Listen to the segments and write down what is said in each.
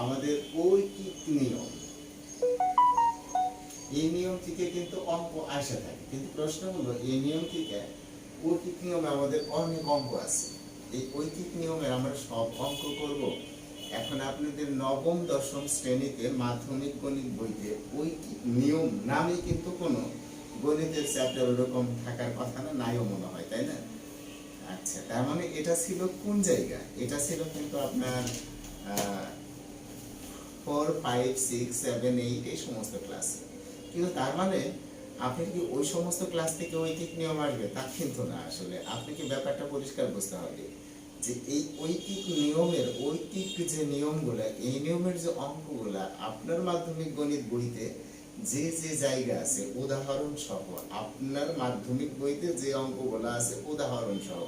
আমাদের ঐকিক নিয়ম, এই নিয়ম থেকে কিন্তু অঙ্ক আসে থাকে, কিন্তু প্রশ্ন হলো এই নিয়ম থেকে ঐকিক নিয়মে আমাদের অনেক অঙ্ক আছে। এই ঐকিক নিয়মের আমরা সব অঙ্ক করব। এখন আপনাদের নবম দশম শ্রেণীতে মাধ্যমিক গণিত বইতে ঐকিক নিয়ম নামে কিন্তু কোনো গণিতের চ্যাপ্টার ওরকম থাকার কথা না, নাইও মনে হয়, তাই না? আচ্ছা, তার মানে এটা ছিল কোন জায়গা? এটা ছিল কিন্তু আপনার 4, 5, 6, 7, 8 এই সমস্ত ক্লাস। কিন্তু তার মানে আপনি কি ওই সমস্ত ক্লাস থেকে ঐকিক নিয়ম আসবে তা কিন্তু না। আসলে আপনাকে ব্যাপারটা পরিষ্কার বুঝতে হবে যে এই ঐকিক নিয়মের ঐকিক যে নিয়মগুলো, এই নিয়মের যে অঙ্কগুলা আপনার মাধ্যমিক গণিত বইতে যে যে জায়গা আছে উদাহরণ সহ, আপনার মাধ্যমিক বইতে যে অঙ্কগুলো আছে উদাহরণ সহ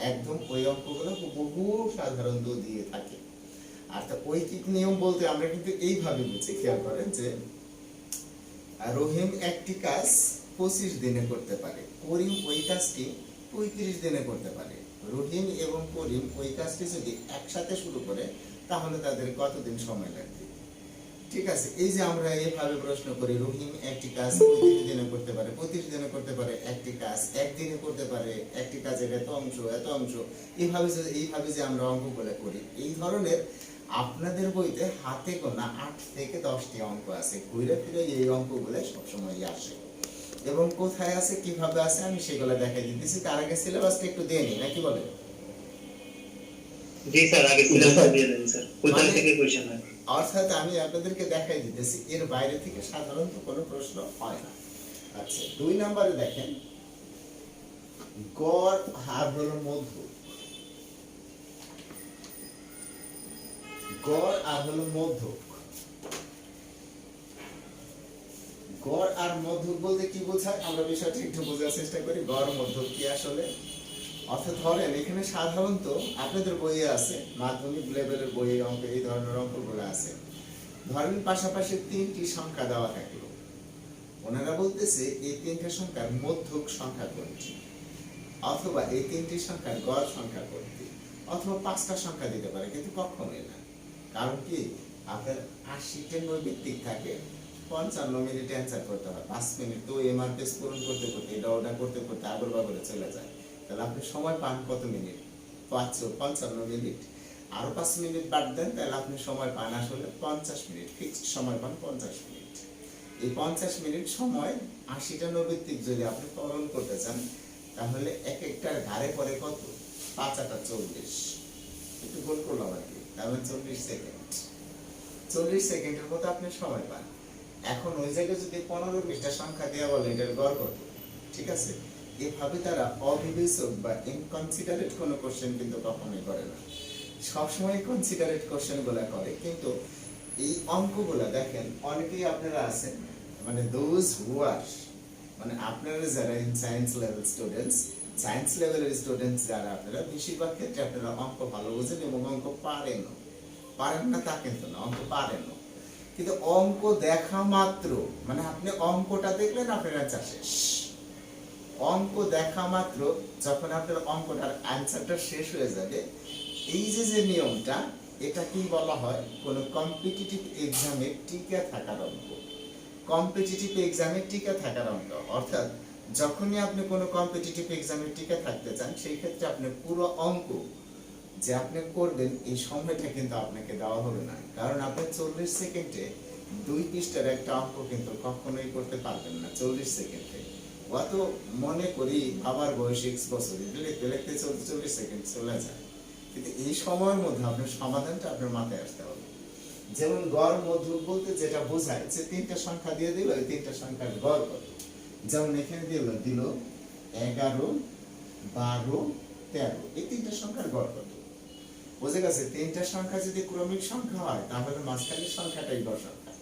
একদম ওই অঙ্কগুলো বহু সাধারণত দিয়ে থাকে। আর তা ঐকিক নিয়ম বলতে আমরা কিন্তু এইভাবে বুঝি, খেয়াল করেন যে রহিম একটি কাজ 25 দিনে করতে পারে, করিম ওই কাজটি 35 দিনে করতে পারে। রহিম এবং করিম ওই কাজটি যদি একসাথে শুরু করে তাহলে তাদের কতদিন সময় লাগবে? ঠিক আছে, এই যে আমরা এইভাবে প্রশ্ন করি, রহিম একটি কাজ 35 দিনে করতে পারে, 25 দিনে করতে পারে, একটি কাজ একদিনে করতে পারে, একটি কাজের এত অংশ এত অংশ, এইভাবে যে আমরা অঙ্কগুলো করি, এই ধরনের আপনাদের বইতে হাতে গোনা 8 থেকে 10টি অঙ্ক আছে। ঘুরে ফিরে এই অঙ্কগুলো সবসময় আসে এবং কোথায় আছে কিভাবে আছে আমি সেগুলো দেখাই দিতেছি। তার আগে সিলেবাসটা একটু দিয়ে নিই, নাকি বলে? জি স্যার, আগে সিলেবাস দিয়ে দেন স্যার, কোথা থেকে কোশ্চেন হয়। অর্থাৎ আমি আপনাদেরকে দেখাই দিতেছি, এর বাইরে থেকে সাধারণত কোনো প্রশ্ন হয় না। আচ্ছা, 2 নম্বরে দেখেন, গড় আর হলো মধ্য। গড় আর হলো মধ্য। গড় আর মধ্যক বলতে কি বোঝায় আমরা বিষয়টা একটু বোঝার চেষ্টা করি। গড় মধ্যক কি আসলে? অর্থাৎ ধরেন এখানে সাধারণত আপনাদের বইয়ে আছে, মাধ্যমিক লেভেলের বইয়ে অঙ্ক এই ধরনের অঙ্কগুলো আছে। ধরেন পাশাপাশি 3টি সংখ্যা দেওয়া থাকলো, ওনারা বলতেছে এই 3টা সংখ্যার মধ্যক সংখ্যা কোনটি, অথবা এই 3টি সংখ্যার গড় সংখ্যা কোনটি, অথবা 5টা সংখ্যা দিতে পারে, কিন্তু কখনোই না। কারণ কি, আপনার 80টা নৈমিত্তিক থাকে, 55 মিনিটে অ্যান্সার করতে হয়। 5 মিনিট তো এমআরপিএস পূরণ করতে করতে এটা ওটা করতে করতে আগর বাগরে চলে যায়। তাহলে আপনি সময় পান কত মিনিট? 55 মিনিট। আরো 5 মিনিট বাদ দেন, তাহলে আপনি সময় পান আসলে 50 মিনিট। ফিক্সড সময় পান 50 মিনিট। এই 50 মিনিট সময় 80টা নৈমিত্তিক যদি আপনি পালন করতে চান, তাহলে এক একটার ঘাড়ে পড়ে কত? 5 8 40। একটু গোল করলাম আর কি, তাহলে 40 সেকেন্ড। 40 সেকেন্ডের মতো আপনি সময় পান। এখন ওই জায়গায় যদি 15-20টা সংখ্যা দেওয়া বলে এটার গড় কত? ঠিক আছে, এভাবে তারা অবিবেচক বা ইনকনসিডারেট কোনো কোশ্চেন কিন্তু কখনোই করে না, সবসময় কনসিডারেট কোশ্চেন গুলা করে। কিন্তু এই অঙ্কগুলা দেখেন অনেকেই আপনারা আছেন, মানে দোজ হু আর, মানে আপনারা যারা in science level students, science লেভেলের স্টুডেন্টস যারা, আপনারা বেশিরভাগ ক্ষেত্রে আপনারা অঙ্ক ভালো বোঝেন এবং অঙ্ক পারেন না তা কিন্তু না, অঙ্ক পারেন। কিন্তু অঙ্ক দেখা মাত্র, মানে আপনি অঙ্কটা দেখলেন আপনার অ্যান্সার শেষ। অঙ্ক দেখা মাত্র যখন আপনার অঙ্কটার অ্যান্সারটা শেষ হয়ে যাবে, এই যে নিয়মটা, এটা কি বলা হয়? কোন কম্পিটিটিভ এক্সামে টিকে থাকার অঙ্ক। কম্পিটিটিভ এক্সামে টিকে থাকার অঙ্ক অর্থাৎ যখনই আপনি কোনো কম্পিটিটিভ এক্সামে টিকে থাকতে চান, সেই ক্ষেত্রে আপনি পুরো অঙ্ক যে আপনি করবেন এই সময়টা কিন্তু আপনাকে দেওয়া হবে না। কারণ আপনি 40 সেকেন্ডে 2 পৃষ্ঠার একটা অঙ্ক কিন্তু কখনোই করতে পারবেন না 40 সেকেন্ডে। অত মনে করি বাবার বয়স 6 বছর, লিখতে লিখতে 40 সেকেন্ড চলে যায়। কিন্তু এই সময়ের মধ্যে আপনার সমাধানটা আপনার মাথায় আসতে হবে। যেমন গড় মধ্যক বলতে যেটা বোঝায় যে 3টা সংখ্যা দিয়ে দিল, এই 3টা সংখ্যার গড় কত। যেমন এখানে দিল 11, 12, 13, এই 3টা সংখ্যার গড় কত। বুঝে গেছে? 3টা সংখ্যা যদি ক্রমিক সংখ্যা হয় তাহলে মাঝখানের সংখ্যাটাই গড় সংখ্যা।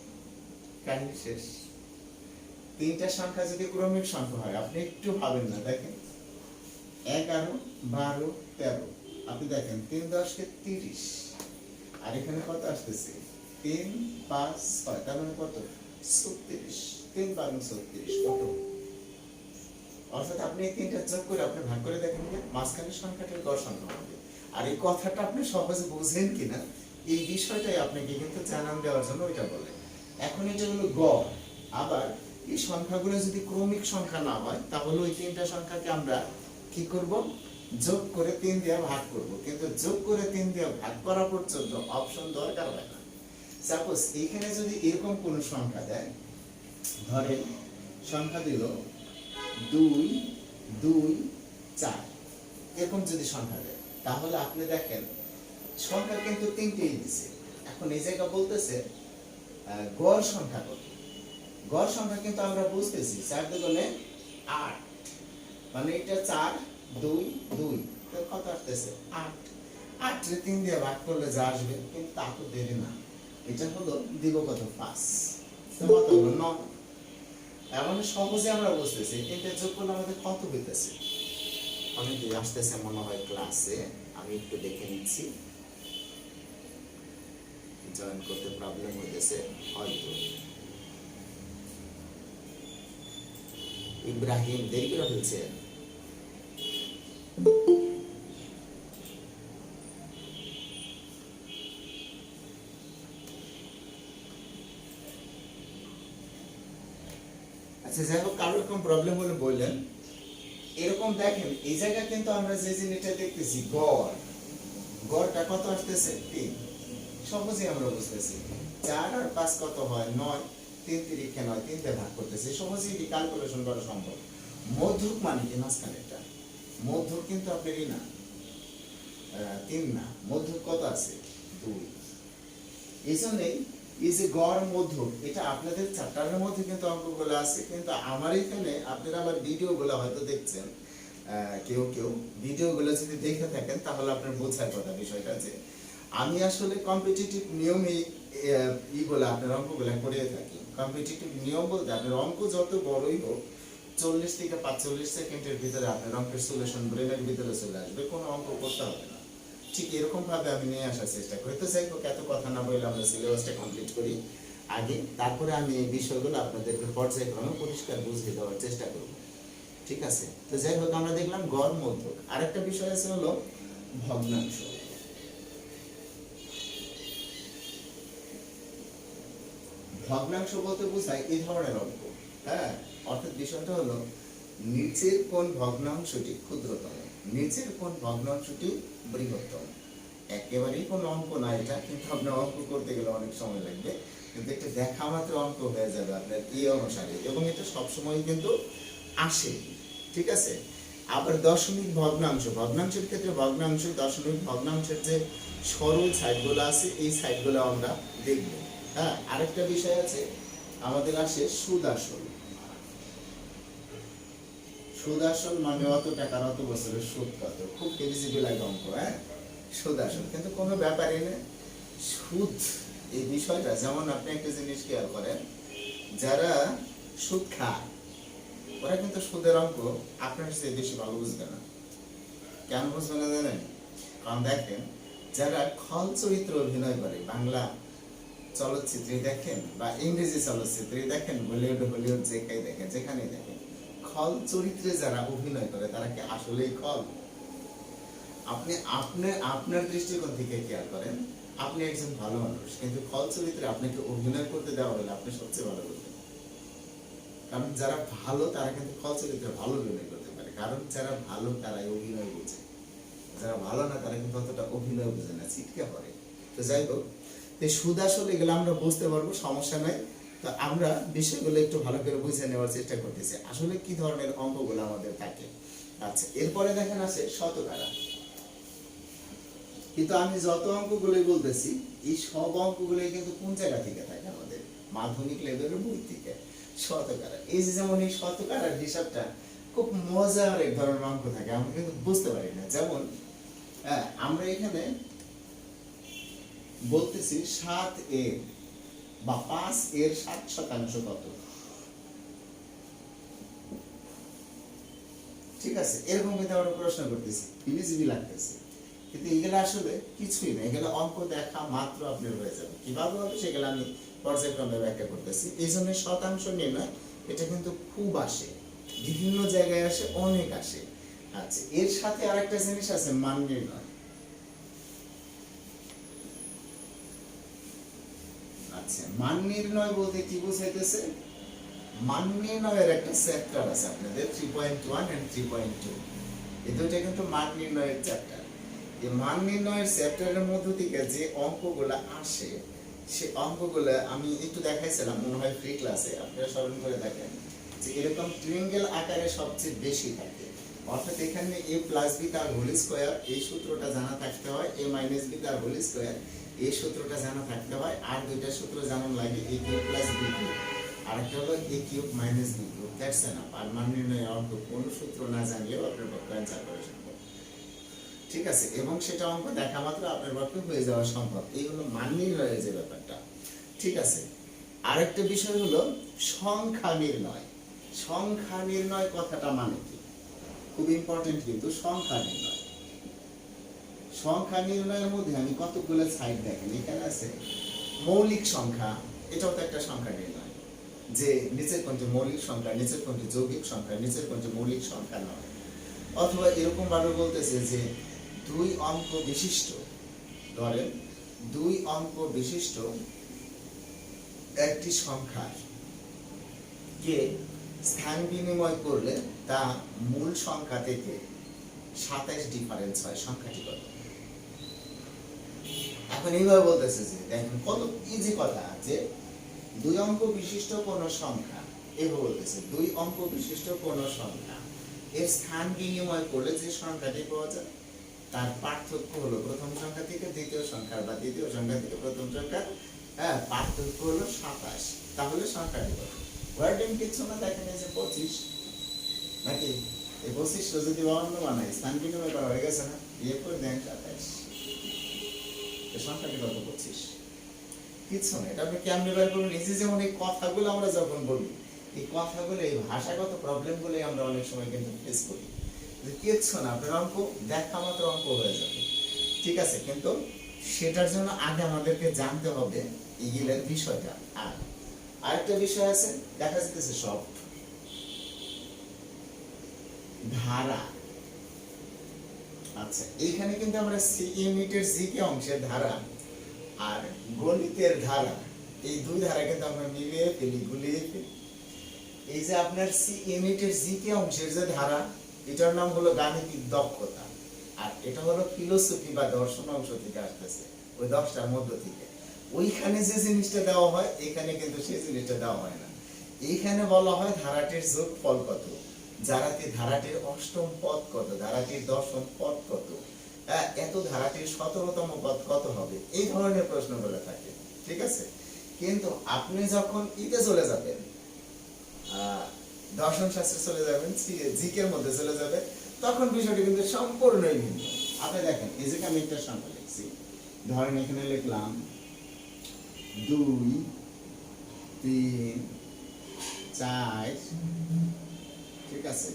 কাহিনী শেষ। 3টা সংখ্যা যদি ক্রমিক সংখ্যা হয়, আপনি একটু ভাবেন না, দেখেন 11, 12, 13, আপনি দেখেন 3 10 কে 30, আর এখানে কত আসতেছে? 3 5 6, তার মানে কত? 36। 3 12 36 কত? অর্থাৎ আপনি এই 3টা যোগ করে আপনি ভাগ করে দেখেন যে মাঝখানের সংখ্যাটার গড় সংখ্যা হবে। আর এই কথাটা আপনি সহজে বুঝেন কিনা এই বিষয়টাই আপনাকে কিন্তু জানান দেওয়ার জন্য ওইটা বলে। এখন এটা হলো গড়। আবার এই সংখ্যাগুলো যদি ক্রমিক সংখ্যা না হয় তাহলে ওই তিনটা সংখ্যাকে আমরা কি করব, যোগ করে 3 দিয়ে ভাগ করব। কিন্তু যোগ করে 3 দিয়ে ভাগ করা পর্যন্ত অপশন দরকার হয় না। সাপোজ এখানে যদি এরকম কোন সংখ্যা দেয়, ধরেন সংখ্যা দিল 2 2 4, এরকম যদি সংখ্যা দেয় তাহলে আপনি দেখেন সংখ্যা কিন্তু তিনটেই দিছে। এখন এই জায়গা বলতেছে গড় সংখ্যা কত। গড় সংখ্যা কিন্তু আমরা বুঝতেছি 4 দুগুণে 8, মানে এটা 4 2 2, তো কত আসতেছে 8। 8 রে 3 দিয়ে ভাগ করলে যা আসবে, কিন্তু তা তো দেবে না। এটা হলো দিব কত 5, তো কত হলো 9। এমন সহজে আমরা বুঝতেছি এটা যোগ করলে আমাদের কত হইতেছে। অনেকে আসতেছে মনে হয় ক্লাসে, আমি একটু দেখে নিচ্ছি। জয়েন করতে প্রবলেম হইতেছে হয়তো। ইব্রাহিম দেরি করে ফেলছে। আচ্ছা যাই হোক, কারো এরকম প্রবলেম হলে বললেন। এরকম দেখেন এই জায়গা কিন্তু আমরা যে জিনিসটা দেখতেছি গড়, গড়টা কত আসতেছে 3, সহজেই আমরা বুঝতেছি। 4 আর 5 কত হয় 9, 3 3 9, 3 দিয়ে ভাগ করতেছি, সহজেই ক্যালকুলেশন করা সম্ভব। মধ্যক মানে কি মাঝখানেরটা, মধ্যক কিন্তু আপনারই না 3 না, মধ্যক কত আছে 2। এই জন্যই এই যে গড় মধ্যক, এটা আপনাদের চ্যাপ্টারের মধ্যে কিন্তু অঙ্কগুলো আছে, কিন্তু আমার এখানে আপনারা আমার ভিডিওগুলো হয়তো দেখছেন। কেউ কেউ ভিডিওগুলো যদি দেখে থাকেন তাহলে আপনার বোঝার কথা বিষয়টা যে আমি আসলে কম্পিটিটিভ নিয়মে এইগুলো আপনার অঙ্কগুলো করে থাকি। কম্পিটিটিভ নিয়ম বলতে আপনার অঙ্ক যত বড়ই হোক 40 থেকে 45 সেকেন্ডের ভিতরে আপনার অঙ্কের সলিউশন ব্রেনের ভিতরে চলে আসবে, কোনো অঙ্ক করতে হবে না। ঠিক এরকম ভাবে আমি নিয়ে আসার চেষ্টা করি। তো যাই হোক, এত কথা না বলে আমরা সিলেবাসটা কমপ্লিট করি আগে, তারপরে আমি এই বিষয়গুলো আপনাদেরকে পর্যায়ক্রমে পরিষ্কার বুঝিয়ে দেওয়ার চেষ্টা করব। ঠিক আছে? তো যাই হোক, আমরা দেখলাম গড় মধ্যক। আরেকটা বিষয় আছে হলো ভগ্নাংশ। ভগ্নাংশ বলতে বোঝায় এই ধরনের অঙ্ক। হ্যাঁ, অর্থাৎ বিষয়টা হলো নিচের কোন ভগ্নাংশটি ক্ষুদ্রতম, নিচের কোন ভগ্নাংশটি বৃহত্তম। একেবারেই কোন অঙ্ক না এটা, কিন্তু আপনার অঙ্ক করতে গেলে অনেক সময় লাগবে, কিন্তু এটা দেখা মাত্র অঙ্ক হয়ে যাবে আপনার এই অনুসারে, এবং এটা সবসময় কিন্তু আসে। ঠিক আছে? আবার দশমিক ভগ্নাংশ, ভগ্নাংশের ক্ষেত্রে ভগ্নাংশ দশমিক ভগ্নাংশের যে সরল সাইডগুলো আছে এই সাইডগুলো আমরা দেখব। হ্যাঁ, আরেকটা বিষয় আছে আমাদের আসে সুদ আসল। সুদ আসল মানে অত টাকার অত বছরের সুদ কত, খুব ফিজিবল একটা অঙ্ক। হ্যাঁ, সুদ আসল, কিন্তু কোনো ব্যাপারই না। সুদ এই বিষয়টা, যেমন আপনি একটা জিনিস খেয়াল করেন, যারা সুদ খায় ওরা কিন্তু সুদের অঙ্ক আপনার চেয়ে বেশি ভালো বুঝবে না। কেন বুঝবে না জানেন? কারণ দেখেন, যারা খল চরিত্র অভিনয় করে, বাংলা চলচ্চিত্রে দেখেন বা ইংরেজি চলচ্চিত্রে দেখেন, বলিউড হলিউড যেখানে দেখেন, যেখানেই দেখেন, খল চরিত্রে যারা অভিনয় করে তারা কি আসলেই খল? আপনি আপনার দৃষ্টিকোণ থেকে খেয়াল করেন, আপনি একজন ভালো মানুষ, কিন্তু খল চরিত্রে আপনাকে অভিনয় করতে দেওয়া হলে আপনি সবচেয়ে ভালো করবেন। কারণ যারা ভালো তারা কিন্তু খল চরিত্রে ভালো অভিনয় করতে পারে, কারণ যারা ভালো তারাই অভিনয় বোঝে, যারা ভালো না তারা কিন্তু অতটা অভিনয় বোঝে না, ছিটকে পড়ে। তো যাই হোক, সুদ আসল এগুলো আমরা বুঝতে পারবো, সমস্যা নাই। তো আমরা বিষয়গুলো একটু ভালো করে বুঝে নেওয়ার চেষ্টা করতেছি আসলে কি ধরনের অঙ্কগুলো আমাদের থাকে। আচ্ছা, এরপরে দেখেন আছে শতকরা। কিন্তু আমি যত অঙ্কগুলোই বলতেছি এই সব অঙ্কগুলোই কিন্তু কোন জায়গা থেকে থাকে? আমাদের মাধ্যমিক লেভেলের বই থেকে। শতকরা, এই যে যেমন এই শতকরার হিসাবটা খুব মজার এক ধরনের অঙ্ক থাকে, আমরা কিন্তু বুঝতে পারি না। যেমন আমরা এখানে বলতেছি 7 এর বা 5 এর 60% কত? ঠিক আছে, এরকম কিন্তু আমরা প্রশ্ন করতেছি, ইজিবি লাগতেছে, কিন্তু এগুলো আসলে কিছুই না। এগুলো অঙ্ক দেখা মাত্র আপনার হয়ে যাবে। কিভাবে হবে সেগুলো আমি পর্যায়ক্রমে ব্যাখ্যা করতেছি। এই জন্য শতাংশ নির্ণয় এটা কিন্তু খুব আসে, বিভিন্ন জায়গায় আসে, অনেক আসে। আচ্ছা, এর সাথে আরেকটা জিনিস আছে মান নির্ণয়। আচ্ছা, মান নির্ণয় বলতে কি বোঝাইতেছে? মান নির্ণয়ের একটা চ্যাপ্টার আছে আপনাদের 3.1 এন্ড 3.2। এই দুইটা কিন্তু মান নির্ণয়ের চ্যাপ্টার। এই মান নির্ণয়ের চ্যাপ্টারের মধ্য থেকে যে অঙ্কগুলো আসে, সে অঙ্কগুলো আমি একটু দেখাইছিলাম মনে হয় ফ্রি ক্লাসে, আপনারা স্মরণ করে দেখেন যে এরকম ট্রায়াঙ্গেল আকারে সবচেয়ে বেশি থাকে। অর্থাৎ এখানে a প্লাস b তার হোল স্কয়ার, এই সূত্রটা জানা থাকতে হয়, a মাইনাস b তার হোল স্কয়ার, এই সূত্রটা জানা থাকতে হয়। আর দুইটা সূত্র জানার লাগে a cube plus b cube, আরেকটা হলো a cube minus b cube. That's enough. আর মান নির্ণয়ের অঙ্ক কোন সূত্র না জানলেও আপনার পক্ষে অ্যান্সার করা সম্ভব। ঠিক আছে, এবং সেটা অঙ্ক দেখা মাত্র আপনার পক্ষে হয়ে যাওয়া সম্ভব। এই হলো মান নির্ণয়ের যে ব্যাপারটা। ঠিক আছে, আরেকটা বিষয় হলো সংখ্যা নির্ণয়। সংখ্যা নির্ণয় কথাটা মানে কি? খুব ইম্পর্টেন্ট কিন্তু সংখ্যা নির্ণয়। সংখ্যা নির্ণয়ের মধ্যে আমি কতগুলো সাইড দেখেন, এখানে আছে মৌলিক সংখ্যা, এটাও তো একটা সংখ্যা নির্ণয়, যে নিচের কোনটি মৌলিক সংখ্যা, নিচের কোনটি যৌগিক সংখ্যা, নিচের কোনটি মৌলিক সংখ্যা নয়। অথবা এরকম ভাবে বলতেছে যে দুই অঙ্ক বিশিষ্ট, ধরেন দুই অঙ্ক বিশিষ্ট একটি সংখ্যার কে স্থান বিনিময় করলে তা মূল সংখ্যা থেকে 27 ডিফারেন্স হয়, সংখ্যাটি কত? এখন এইভাবে বলতেছে যে দেখেন কত ইজি কথা, যে দুই অঙ্ক বিশিষ্ট কোন সংখ্যা, এইভাবে বলতেছে দুই অঙ্ক বিশিষ্ট কোন সংখ্যা এর স্থান বিনিময় করলে যে সংখ্যাটি পাওয়া যায় তার পার্থক্য হলো প্রথম সংখ্যা থেকে দ্বিতীয় সংখ্যা বা দ্বিতীয় সংখ্যা থেকে প্রথম সংখ্যা, পার্থক্য হলো 27। তাহলে সংখ্যাটি কত? ওয়ার্ডিং কিছু না, দেখেন এই যে 25, নাকি এই 25 যদি 52 বানাই, স্থান বিনিময় করা হয়ে গেছে না, এরপর দেন 27, এই সংখ্যাটি কত? 25। কিছু না, এটা আপনি কেমনে বের করবেন? এই যে যেমন এই কথাগুলো আমরা যখন বলি, এই কথাগুলো, এই ভাষাগত প্রবলেমগুলো আমরা অনেক সময় কিন্তু ফেস করি, যে কিচ্ছু না, আপনার অঙ্ক দেখা মাত্র অঙ্ক হয়ে যাবে। ঠিক আছে, কিন্তু সেটার জন্য আগে আমাদেরকে জানতে হবে ইগিলের বিষয়টা। আর আরেকটা বিষয় আছে, দেখা যাচ্ছে সব ধারা। আচ্ছা, এইখানে কিন্তু আমরা সি ইউনিটের জিকে অংশের ধারা আর গণিতের ধারা, এই দুই ধারা কিন্তু আমরা মিলিয়ে ফেলি, গুলিয়ে ফেলি। এই যে আপনার সি ইউনিটের জিকে অংশের যে ধারা, এটার নাম হলো গাণিতিক দক্ষতা, আর এটা হলো ফিলোসফি বা দর্শন অংশ থেকে আসতেছে, ওই 10টার মধ্য থেকে। ওইখানে যে জিনিসটা দেওয়া হয় এখানে কিন্তু সেই জিনিসটা দেওয়া হয় না। এইখানে বলা হয় ধারাটির যোগফল কত, ধারাটির অষ্টম পদ কত, ধারাটির দশম পদ কত, এত ধারাটির 17তম পদ কত হবে, এই ধরনের প্রশ্নগুলো থাকে। ঠিক আছে, কিন্তু আপনি যখন ইতে চলে যাবেন, দর্শন শাস্ত্রে চলে যাবেন, জিকের মধ্যে চলে যাবেন, তখন বিষয়টি কিন্তু সম্পূর্ণই ভিন্ন। আপনি দেখেন, এই যে আমি একটা সংখ্যা লিখছি, ধরেন এখানে লিখলাম 2 3 4, ঠিক আছে,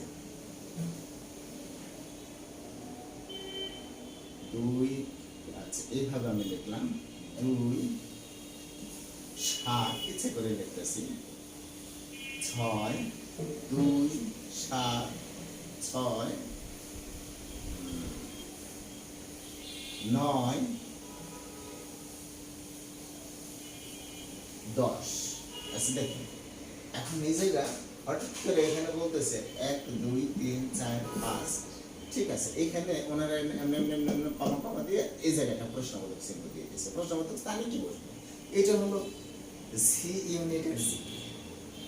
2, আচ্ছা এইভাবে আমি লিখলাম 2 7, ইচ্ছে করে লিখতেছি 6 2 7 6 9 10। আচ্ছা দেখেন, এখন এই জায়গা হঠাৎ করে এখানে বলতেছে 1 2 3 4 5, ঠিক আছে, এইখানে ওনারা কমা কমা দিয়ে এই জায়গাটা প্রশ্নবোধক চিহ্ন দিয়ে দিয়েছে। প্রশ্নবোধক স্থানে কি বসবে? এটা হলো সি ইউনিটের জি।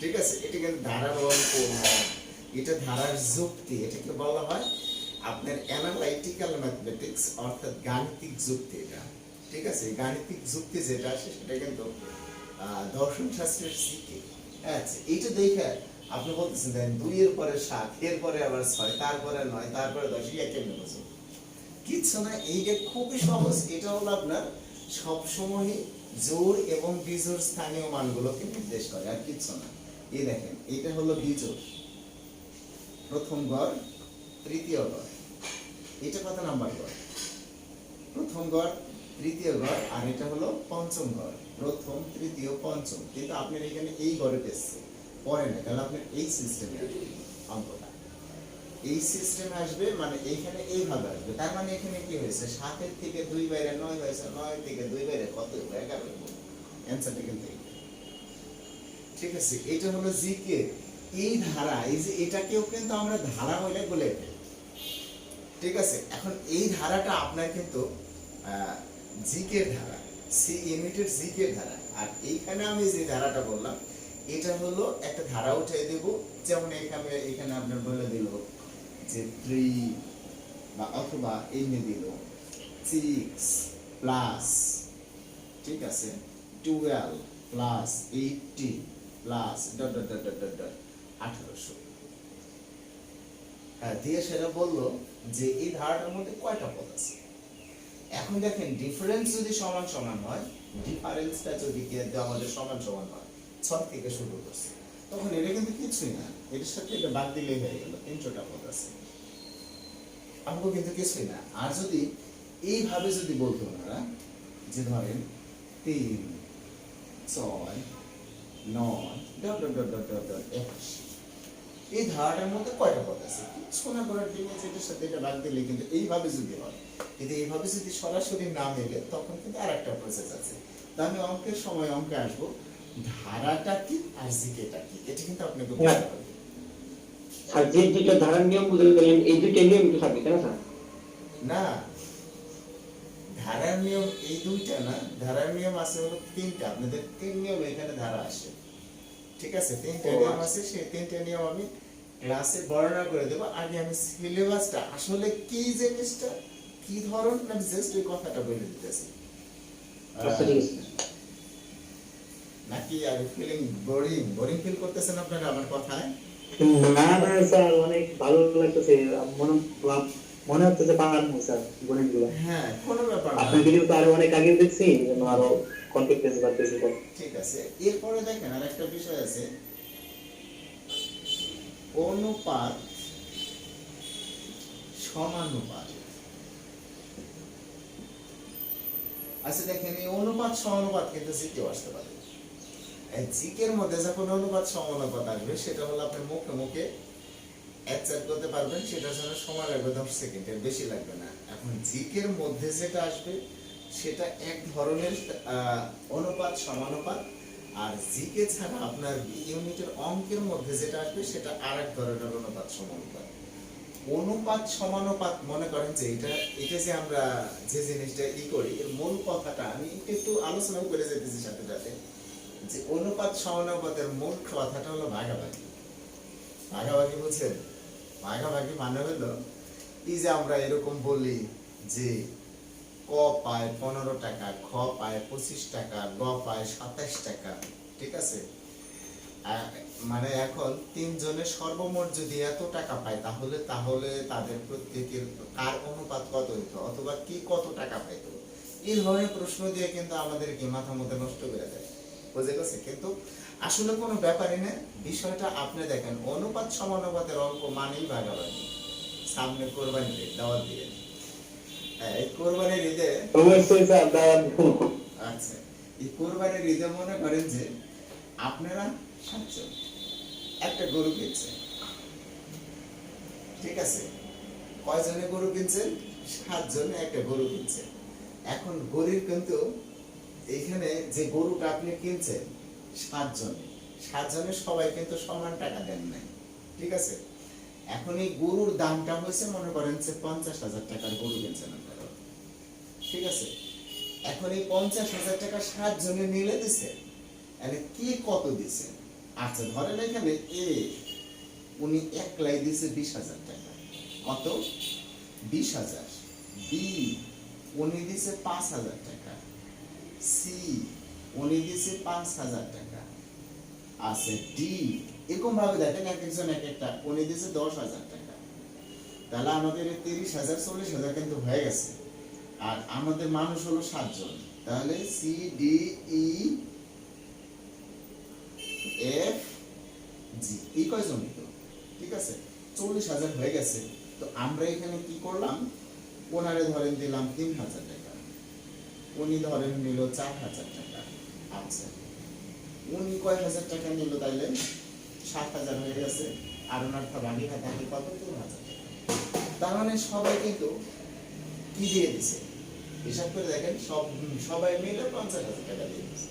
ঠিক আছে, এটা কিন্তু ধারার অঙ্ক নয়, এটা ধারার যুক্তি। এটাকে বলা হয় আপনার অ্যানালাইটিক্যাল ম্যাথমেটিক্স, অর্থাৎ গাণিতিক যুক্তি। এটা ঠিক আছে, গাণিতিক যুক্তি যেটা আসে সেটা কিন্তু দর্শন শাস্ত্রের জিকে। আচ্ছা, এইটা দেখে আপনি বলতেছেন দেন 2 এর পরে 7, এর পরে আবার 6, তারপরে 9, তারপরে 10, এটা কেমনে বুঝুন? কিচ্ছু না, এইটা খুবই সহজ। এটা হলো আপনার সবসময় জোড় এবং বিজোড় স্থানীয় মানগুলোকে নির্দেশ করে, আর কিচ্ছু না। এই দেখেন, এটা হলো বিজোড়, প্রথম গড় তৃতীয় গড়, এটা কত নাম্বার গড়? প্রথম গড় তৃতীয় গড়, আর এটা হলো পঞ্চম গড়, প্রথম তৃতীয় পঞ্চম। কিন্তু আপনার এখানে এই গড়ে পেয়েছে পরে না, তাহলে আপনার এই সিস্টেমে অঙ্কটা এই সিস্টেমে আসবে, মানে এইখানে এইভাবে আসবে। তার মানে এখানে কি হয়েছে, 7 থেকে 2 বাইরে 9 হয়েছে, 9 থেকে 2 বাইরে কত? 11। অ্যান্সারটা কিন্তু এই। ঠিক আছে, এটা হলো জিকে। এই ধারা, এই যে এটাকেও কিন্তু আমরা ধারা বলে বলে থাকি। ঠিক আছে, এখন এই ধারাটা আপনার কিন্তু জিকে ধারা, সি ইউনিটের জিকে ধারা। আর এইখানে আমি যে ধারাটা বললাম এটা হলো একটা ধারা উঠিয়ে দেব। যেমন এখানে আপনার বলে দিল যে 3 বা অথবা এনে দিল 6 প্লাস, ঠিক আছে, 12 plus 80 plus dot dot dot dot dot 1800। দিয়ে সেটা বললো যে এই ধারাটার মধ্যে কয়টা পদ আছে। এখন দেখেন ডিফারেন্স যদি সমান সমান হয়, ডিফারেন্সটা যদি আমাদের সমান সমান হয়, 6 থেকে শুরু করছে, তখন এটা কিন্তু কিছুই না, এটার সাথে এটা বাদ দিলেই হয়ে গেল, 300টা পদ আছে, আমাকে কিন্তু কিছুই না। আর যদি এইভাবে যদি বলতো ওনারা যে ধরেন 3 6 9 dot dot dot dot dot 81, এই ধারাটার মধ্যে কয়টা পদ আছে, কিছু না করার জন্য এটার সাথে এটা বাদ দিলে কিন্তু এইভাবে যদি হয়, কিন্তু এইভাবে যদি সরাসরি না মেলে তখন কিন্তু আরেকটা প্রসেস আছে। তো আমি অঙ্কের সময় অঙ্কে আসবো ধারাটা কি আর জিকেটা কি, এটা কিন্তু আপনাকে বুঝতে হবে। আর যে দুটো ধারার নিয়ম বুঝে গেলেন, এই দুটো নিয়ম একটু থাকবে কেন স্যার? না, ধারার নিয়ম এই দুইটা না, ধারার নিয়ম আছে হলো 3টা। আপনাদের 3 নিয়ম এখানে ধারা আসে, ঠিক আছে, 3টা নিয়ম আছে। সেই 3টা নিয়ম আমি ক্লাসে বর্ণনা করে দেব। আগে আমি সিলেবাসটা আসলে কি জিনিসটা কি ধরন না জাস্ট এই কথাটা বলে দিতেছি, আচ্ছা ঠিক আছে। নাকি আর ফিলিং বোরিং ফিল করতেছেন আপনারা আমার কথায়? না না স্যার, অনেক ভালো লাগতেছে, মনে হচ্ছে পারবো স্যার গণিতগুলো। হ্যাঁ, কোনো ব্যাপার না, আপনার ভিডিও তো আরো অনেক আগে দেখছি, যেন আরো কনফিডেন্স বাড়তেছে স্যার। ঠিক আছে। এরপরে দেখেন আর একটা বিষয় আছে, অনুপাত সমানুপাত। আচ্ছা দেখেন, এই অনুপাত সমানুপাত কিন্তু জিকেও আসতে পারে। জিকের মধ্যে যখন অনুপাত সমানুপাত আসবে সেটা হলো আপনি মুখে মুখে অ্যাকসেপ্ট করতে পারবেন, সেটার জন্য সময় লাগবে 10 সেকেন্ডের বেশি লাগবে না। এখন জিকের মধ্যে যেটা আসবে সেটা এক ধরনের অনুপাত সমানুপাত, আর জিকে ছাড়া আপনার ইউনিটের অঙ্কের মধ্যে যেটা আসবে সেটা আরেক ধরনের অনুপাত সমানুপাত। অনুপাত সমানুপাত মনে করেন যে এটা যে আমরা যে জিনিসটা করি, এর মূল কথাটা আমি একটু আলোচনা করে যেতেছি সাথে সাথে, যে অনুপাত সমানুপাতের মূল কথাটা হলো ভাগাভাগি। ভাগাভাগি বুঝছেন? ভাগাভাগি মানে হলো এই যে আমরা এরকম বলি যে ক পায় 15 টাকা, খ পায় 25 টাকা, গ পায় 27 টাকা, ঠিক আছে। মানে এখন 3 জনের সর্বমোট যদি এত টাকা পায় তাহলে তাদের প্রত্যেকের কার অনুপাত কত হইতো, অথবা কি কত টাকা পাইতো, এই ধরনের প্রশ্ন দিয়ে কিন্তু আমাদেরকে মাথা মধ্যে নষ্ট করে দেয়, বুঝে গেছে। কিন্তু আসলে কোনো ব্যাপারই না, বিষয়টা আপনি দেখেন অনুপাত সমানুপাতের অঙ্ক মানেই ভাগাভাগি। সামনে কোরবানির ঈদ, দাওয়াত দিলেন, এই কোরবানির ঈদে অবশ্যই স্যার দাঁড়ান। আচ্ছা, এই কোরবানির ঈদে মনে করেন যে আপনারা 7 জন একটা গরু কিনছেন, ঠিক আছে। কয়জনে গরু কিনছেন? 7 জনে একটা গরু কিনছেন। এখন গরুর কিন্তু এইখানে যে গরুটা আপনি কিনছেন 7 জনে সবাই কিন্তু সমান টাকা দেন নাই, ঠিক আছে। এখন এই গরুর দামটা হয়েছে মনে করেন যে 50,000 টাকার গরু কিনছেন আপনারা, ঠিক আছে। এখন এই 50,000 টাকা 7 জনে নিলে দিছে, মানে কি কত দিছে? আচ্ছা ধরেন এখানে এ উনি একলাই দিছে 20,000 টাকা, কত? 20,000। বি উনি দিছে 5,000 টাকা, সি উনি দিছে 5,000 টাকা, আছে ডি এরকম ভাবে দেখেন এক একজন এক একটা, উনি দিছে 10,000 টাকা। তাহলে আমাদের 30,000 40,000 কিন্তু হয়ে গেছে। আর আমাদের মানুষ হলো 7 জন, তাহলে C D E F G এই কয়জন তো, ঠিক আছে, 40,000 হয়ে গেছে। তো আমরা এখানে কি করলাম, ওনারে ধরেন দিলাম 3,000 টাকা, উনি ধরেন নিল 4,000 টাকা। আচ্ছা উনি কয় হাজার টাকা নিল? তাইলে 7,000 হয়ে গেছে, আর ওনার বাকি থাকে কত? 3,000 টাকা। তার মানে সবাই কিন্তু কি দিয়ে দিছে, হিসাব করে দেখেন সবাই মিলে 50,000 টাকা দিয়ে দিছে।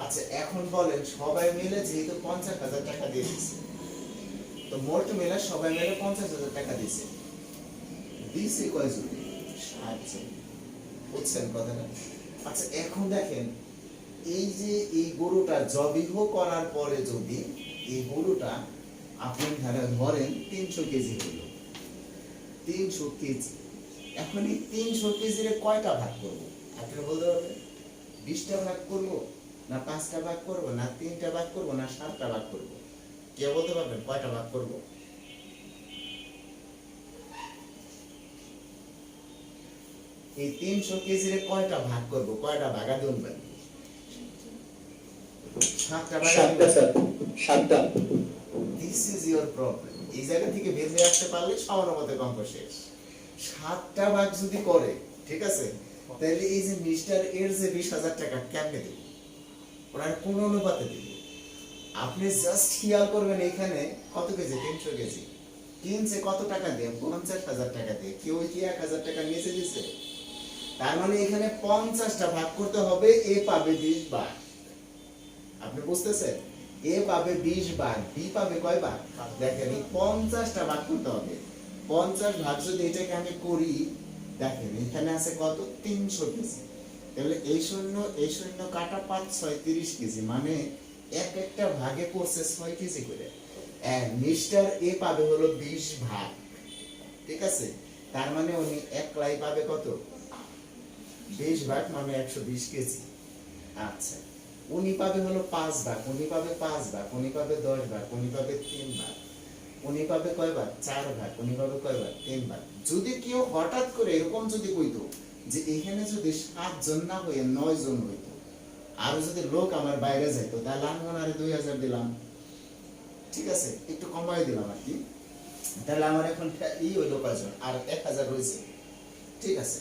আচ্ছা এখন বলেন সবাই মিলে যেহেতু 50,000 টাকা দিয়ে দিচ্ছে, তো মোট মিলে সবাই মিলে 50,000 টাকা দিচ্ছে, দিছে কয়জন? 60 জন। বুঝছেন কথাটা? আচ্ছা এখন দেখেন, এই যে এই গরুটা জবিহ করার পরে যদি এই গরুটা আপনি ধরেন 300 কেজি হলো, 300 কেজি, এখন এই 300 কেজির কয়টা ভাগ করবো? আপনি বলতে পারবেন 20টা ভাগ করবো, না 5টা ভাগ করবো, না 3টা ভাগ করবো, না 7টা ভাগ করবো? কে বলতে পারবেন কয়টা ভাগ করবো? এই 300 কেজির কয়টা ভাগ করবো, কয়টা ভাগা দেবেন? 7টা ভাগা সাতটা দেবেন। স্যার, সাতটা। This is your problem. এই জায়গা থেকে বের হয়ে আসতে পারলে সমানুপাতে অঙ্ক শেষ। 7টা ভাগ যদি করে, ঠিক আছে, তাহলে এই যে মিস্টার এর যে 20,000 টাকা কেমনে দেবে? ওনার কোন অনুপাতে দেবে? আপনি জাস্ট খেয়াল করবেন এখানে কত কেজি? 300 কেজি কিনছে কত টাকা দিয়ে? 50,000 টাকা দিয়ে। কেউ কি 1,000 টাকা নিচে দিচ্ছে? তার মানে এখানে 50টা ভাগ করতে হবে, এ পাবে 20 ভাগ। আপনি বুঝতেছেন? এ পাবে 20 ভাগ, বি পাবে কয় ভাগ? দেখেন এই 50টা ভাগ করতে হবে। 50 ভাগ যদি এটাকে আমি করি, দেখেন এখানে আছে কত? 300 কেজি। তাহলে এই শূন্য কাটা 5 6 30 কেজি, মানে এক একটা ভাগে পড়ছে 6 কেজি করে। মিস্টার এ পাবে হলো 20 ভাগ, ঠিক আছে? তার মানে উনি একলাই পাবে কত? 20 ভাগ মানে 120 কেজি। আচ্ছা উনি পাবে হলো 5 ভাগ, উনি পাবে 5 ভাগ, উনি পাবে 10 ভাগ, উনি পাবে 3 ভাগ, উনি পাবে কয় ভাগ? 4 ভাগ, উনি পাবে কয় ভাগ? 3 ভাগ। যদি কেউ হঠাৎ করে এরকম যদি কইতো যে এখানে যদি 7 জন না হয়ে 9 জন হইতো, আর যদি লোক আমার বাইরে যাইতো, তাহলে আমি ওনারে 2,000 দিলাম, ঠিক আছে, একটু কমাই দিলাম আর কি, তাহলে আমার এখন ই হইলো কয়জন? আর 1,000 রয়েছে, ঠিক আছে।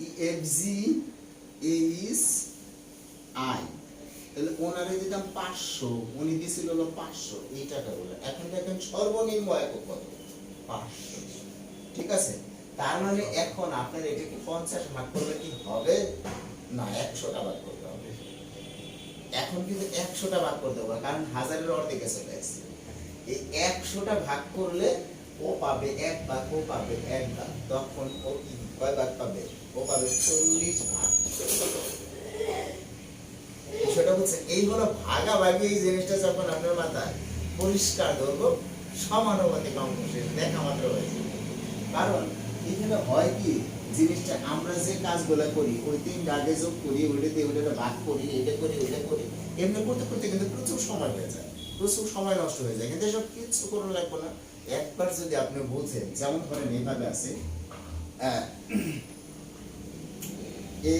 ই এফ জি এইচ আই, তাহলে ওনারে দিতাম 500, উনি দিছিল হলো 500 এই টাকাগুলো। এখন দেখেন সর্বনিম্ন একক কত? 500, ঠিক আছে। তার মানে এখন আপনার এটাকে 50 ভাগ করলে কি হবে? না, 100টা ভাগ করতে হবে। এখন কিন্তু 100টা ভাগ করতে হবে, কারণ হাজারের অর্ধেকে চলে আসছে। এই 100টা ভাগ করলে ও পাবে 1 ভাগ, ও পাবে 1 ভাগ, তখন ও কি কয় ভাগ পাবে? ও পাবে 40 ভাগ। সেটা হচ্ছে এই হলো ভাগাভাগি। এই জিনিসটা যখন আপনার মাথায় পরিষ্কার ধরবো, সমানুপাতিক অঙ্ক শেষ দেখা মাত্র হয়েছে। কারণ এখানে হয় কি, জিনিসটা আমরা যে কাজগুলো করি, ওই 3 আগে যোগ করি, ওইটা দিয়ে ওইটা ভাগ করি, এটা করি, ওইটা করি, এমনি করতে করতে কিন্তু প্রচুর সময় হয়ে যায়, প্রচুর সময় নষ্ট হয়ে যায়। কিন্তু এসব কিচ্ছু করা লাগবে না। একবার যদি আপনি বুঝেন, যেমন ধরেন এইভাবে আছে এ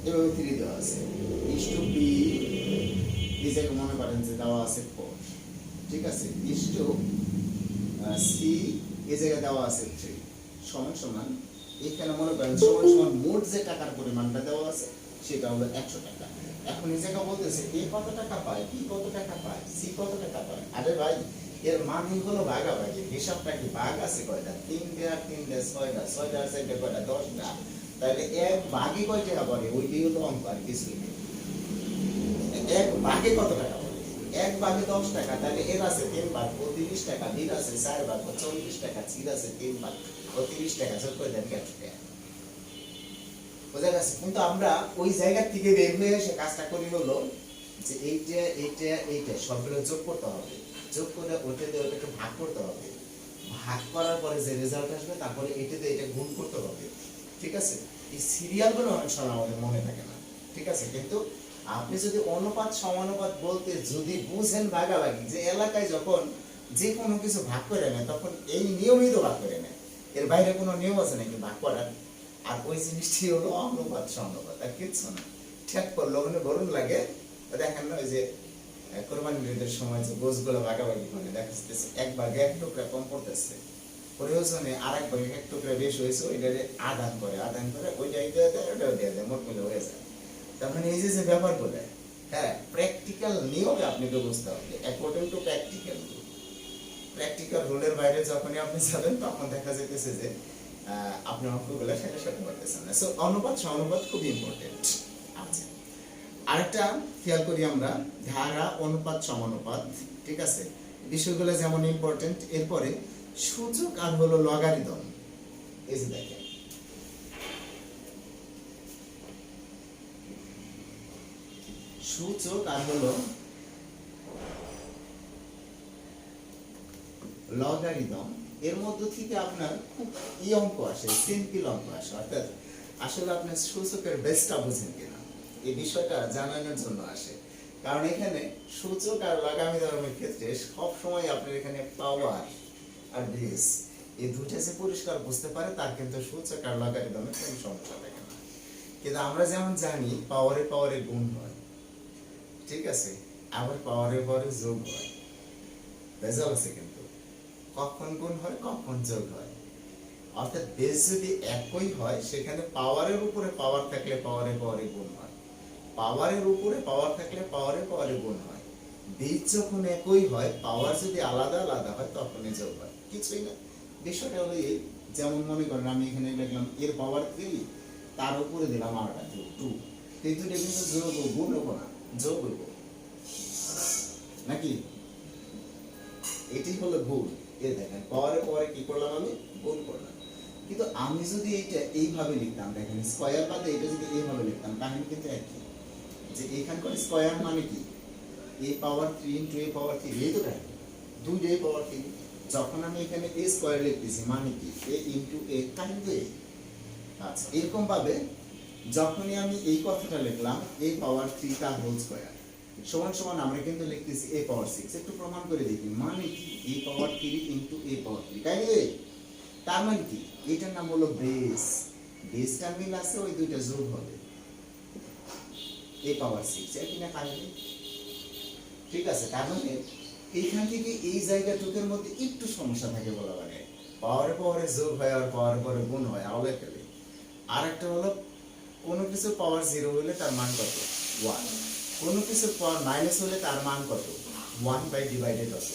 এভাবে 3 দেওয়া আছে, ইস টু বি, এই জায়গায় মনে করেন যে দেওয়া আছে 4, ঠিক আছে, ইস টু সি, এই জায়গায় দেওয়া আছে 3, সমান সমান, এখানে মনে করেন সমান সমান মোট যে টাকার পরিমাণটা দেওয়া আছে সেটা হলো 100 টাকা। এখন এই জায়গা বলতেছে এ কত টাকা পায়, বি কত টাকা পায়, সি কত টাকা পায়। আরে ভাই, এর মানে হলো ভাগাভাগি। হিসাবটা কি? ভাগ আছে কয়টা? 3 দেয়া 3 দেয়া 6টা, 6টা আর 4টা কয়টা? 10টা। তাহলে এক ভাগে কয় টাকা পড়ে? ওইটাই হলো অঙ্ক, আর কিছুই নেই। এক ভাগে কত টাকা পড়ে? এক ভাগে 10 টাকা। তাহলে এর আছে 3 ভাগ, ও 30 টাকা, বির আছে 4 ভাগ, ও 40 টাকা, সির আছে 3 ভাগ, ও 30 টাকা, যোগ করে দেন 100 টাকা। বোঝা গেছে? কিন্তু আমরা ওই জায়গা থেকে বের হয়ে এসে কাজটা করি হলো যে এইটা এইটা এইটা সবগুলো যোগ করতে হবে, যোগ করে ওইটা দিয়ে ওইটাকে ভাগ করতে হবে, ভাগ করার পরে যে রেজাল্ট আসবে তারপরে এটা দিয়ে এটা গুণ করতে হবে, ঠিক আছে। এই সিরিয়ালগুলো অনেক সময় আমাদের মনে থাকে না, ঠিক আছে। কিন্তু আপনি যদি অনুপাত সমানুপাত বলতে যদি বুঝেন ভাগাভাগি, যে এলাকায় যখন যে কোনো কিছু ভাগ করে নেয় তখন এই নিয়মিত ভাগ করে নেয়, এর বাইরে কোনো নিয়ম আছে নাকি ভাগ করার? আর ওই জিনিসটি হলো অনুপাত সমানুপাত, আর কিচ্ছু না। ঠিক করলো মানে গরম লাগে। দেখেন না, ওই যে কোরবানির ঈদের সময় যে গোশগুলো ভাগাভাগি করে দেখা যাচ্ছে এক ভাগে 1 টুকরা কম পড়তেছে, প্রয়োজনে আর এক ভাগে 1 টুকরা বেশি হয়েছে, ওইটারে আদান করে ওইটাই দিয়ে দেয়, ওইটাও দিয়ে দেয়, মোট মিলে হয়ে যায়। তার মানে এই যে ব্যাপার বলে, হ্যাঁ, প্র্যাকটিক্যাল নিয়মে আপনাকে বুঝতে হবে, according to practical rule. Practical রুলের বাইরে যখনই আপনি যাবেন তখন দেখা যাইতেছে যে আপনি অঙ্কগুলো সেটা সাথে পারতেছেন না। সো অনুপাত সমানুপাত খুব ইম্পর্টেন্ট। আচ্ছা, আরেকটা খেয়াল করি আমরা, ধারা, অনুপাত, সমানুপাত, ঠিক আছে, বিষয়গুলো যেমন ইম্পর্টেন্ট। এরপরে সূচক আর হলো লগারিদম। এই যে দেখেন, সূচক আর হলো লগারিদম, এর মধ্য থেকে আপনার খুব অঙ্ক আসে, সিম্পল অঙ্ক আসে। অর্থাৎ আসলে আপনার সূচকের বেসটা বুঝেন কিনা এই বিষয়টা জানানোর জন্য আসে। কারণ এখানে সূচক আর লগারিদমের ক্ষেত্রে সব সময় আপনার এখানে পাওয়ার আর বেস এই দুইটা যে পরিষ্কার বুঝতে পারে তার কিন্তু সূচক আর লগারিদমের কোনো সমস্যা থাকে না। কিন্তু আমরা যেমন জানি পাওয়ারে পাওয়ারে গুণ হয়, ঠিক আছে, আবার পাওয়ারে পাওয়ারে যোগ হয়, ভেজাল আছে কিন্তু কখন গুণ হয় কখন যোগ হয়। অর্থাৎ বেস যদি একই হয় সেখানে পাওয়ারের উপরে পাওয়ার থাকলে পাওয়ারে পাওয়ারে গুণ হয়, পাওয়ারের উপরে পাওয়ার থাকলে পাওয়ারে পাওয়ারে গুণ হয়। বেস যখন একই হয়, পাওয়ার যদি আলাদা আলাদা হয় তখনই যোগ হয়, কিছুই না। বিষয়টা হলো এই, যেমন মনে করেন আমি এখানে লিখলাম এর পাওয়ার 3, তার উপরে দিলাম আরটা 2, এই দুটো কিন্তু যোগ ও গুণ হবো না, যোগ হইব নাকি? এটি হলো গুণ। এই দেখেন পাওয়ারে পাওয়ারে কি করলাম, আমি গুণ করলাম। কিন্তু আমি যদি এটা এইভাবে লিখতাম, দেখেন স্কয়ার বাদে এটা যদি এইভাবে লিখতাম, কাহিনী কিন্তু একই। যে এখানকার স্কয়ার মানে কি, a পাওয়ার 3 ইনটু a পাওয়ার 3, এই তো কাহিনী, 2 a পাওয়ার 3। যখন আমি এখানে a স্কয়ার লিখতেছি মানে কি, a ইনটু a, কাহিনী তো এই। আচ্ছা, এরকম ভাবে যখনই আমি এই কথাটা লিখলাম a পাওয়ার 3 তার হোল স্কয়ার সমান সমান আমরা কিন্তু লিখতেছি a পাওয়ার 6। একটু প্রমাণ করে দেখি, মানে কি a পাওয়ার 3 ইনটু a পাওয়ার 3, তাই না? তার মানে কি, এটার নাম হলো বেস, বেসটা মিল আছে, ওই দুইটা যোগ হবে a পাওয়ার 6, এই কিনা কাহিনী, ঠিক আছে। তার মানে এইখান থেকে এই জায়গাটুকুর মধ্যে একটু সমস্যা থাকে বলা লাগে, পাওয়ারে পাওয়ারে যোগ হয় আর পাওয়ারে পাওয়ারে গুণ হয় আলাদা খেলে। আর একটা হলো কোনো কিছু পাওয়ার 0 হলে তার মান কত, 1, কোনো কিছুর পাওয়ার মাইনাস হলে তার মান কত, 1 বাই ডিভাইডেড কত।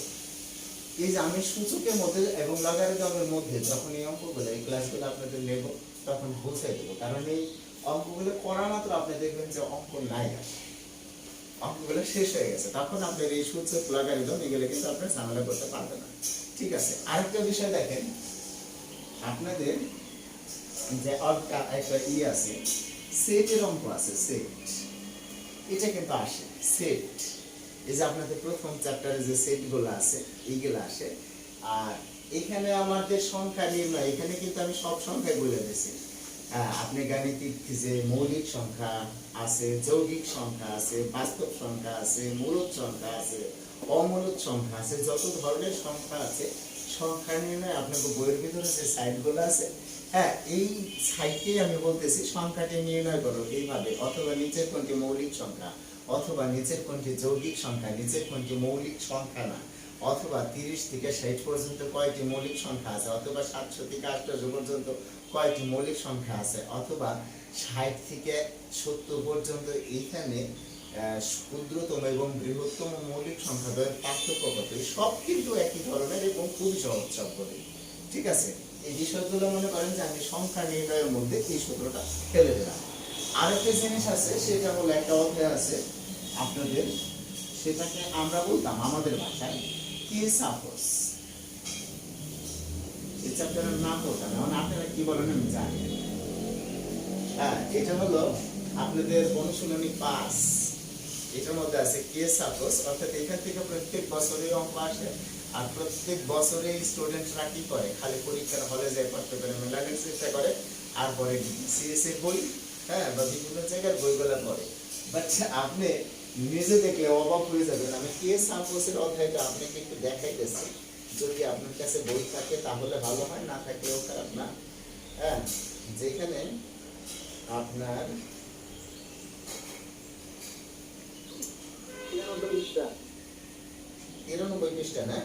এই যে আমি সূচকের মধ্যে এবং লগারিদমের মধ্যে যখন এই অঙ্কগুলো এই ক্লাসগুলো আপনাদের নেব তখন বুঝাই দেবো, কারণ এই অঙ্কগুলো করা মাত্র আপনি দেখবেন যে অঙ্ক নাই আসে, অঙ্কগুলো শেষ হয়ে গেছে, তখন আপনার এই সূচক লগারিদম এগুলো কিন্তু আপনি ঝামেলা করতে পারবেন না, ঠিক আছে। আরেকটা বিষয় দেখেন, আপনাদের যে একটা আছে, সেটের অঙ্ক আছে, সেট, এটা কিন্তু আসে সেট। এই যে আপনাদের প্রথম চ্যাপ্টারে যে সেটগুলো আছে এইগুলো আসে। আর এখানে আমাদের সংখ্যা নির্ণয়, এখানে কিন্তু আমি সব সংখ্যাই বলে দিয়েছি। আপনি গাণিতিক যে মৌলিক সংখ্যা আছে, যৌগিক সংখ্যা আছে, বাস্তব সংখ্যা আছে, মূলদ সংখ্যা আছে, অমূলদ সংখ্যা আছে, যত ধরনের সংখ্যা আছে সংখ্যা নির্ণয় আপনাকে বইয়ের ভিতরে যে সাইটগুলো আছে, হ্যাঁ এই সাইটকেই আমি বলতেছি সংখ্যাটি নির্ণয় করো এইভাবে, অথবা নিচের কোনটি মৌলিক সংখ্যা, অথবা নিচের কোনটি যৌগিক সংখ্যা, নিচের কোনটি মৌলিক সংখ্যা না, অথবা 30 থেকে 60 পর্যন্ত কয়টি মৌলিক সংখ্যা আছে, অথবা 700 থেকে 800 পর্যন্ত কয়টি মৌলিক সংখ্যা আছে, অথবা 60 থেকে 70 পর্যন্ত এইখানে ক্ষুদ্রতম এবং বৃহত্তম মৌলিক সংখ্যাদ্বয়ের পার্থক্য কত, সব কিন্তু একই ধরনের এবং খুবই সহজ সবগুলি, ঠিক আছে। এই বিষয়গুলো মনে করেন যে আমি সংখ্যা নির্ণয়ের মধ্যে এই সূত্রটা ফেলে দিলাম। আরেকটা জিনিস আছে, সেটা হলো একটা অধ্যায় আছে আপনাদের, সেটাকে আমরা বলতাম আমাদের ভাষায় কেস আপস। এই চ্যাপ্টারের নাম বলতাম, মানে আপনারা কি বলেন আমি জানি। হ্যাঁ, এটা হলো আপনাদের অনুশীলনী 5, এটার মধ্যে আছে কেস আপস। অর্থাৎ এখান থেকে প্রত্যেক বছরে অঙ্ক আসে, আর প্রত্যেক বছরে স্টুডেন্টরা কি করে, খালি পরীক্ষার হলে যায় করতে পারে মেলানোর চেষ্টা করে, আর পরে সিএস এর বই, হ্যাঁ, বা বিভিন্ন জায়গার বইগুলো পড়ে। বাট আপনি নিজে দেখলে অবাক হয়ে যাবেন। আমি কেস আপসের অধ্যায়টা আপনাকে একটু দেখাইতেছি, যদি আপনার কাছে বই থাকে তাহলে ভালো হয়, না থাকলেও খারাপ না। হ্যাঁ, যেখানে আপনার 93 পৃষ্ঠা না,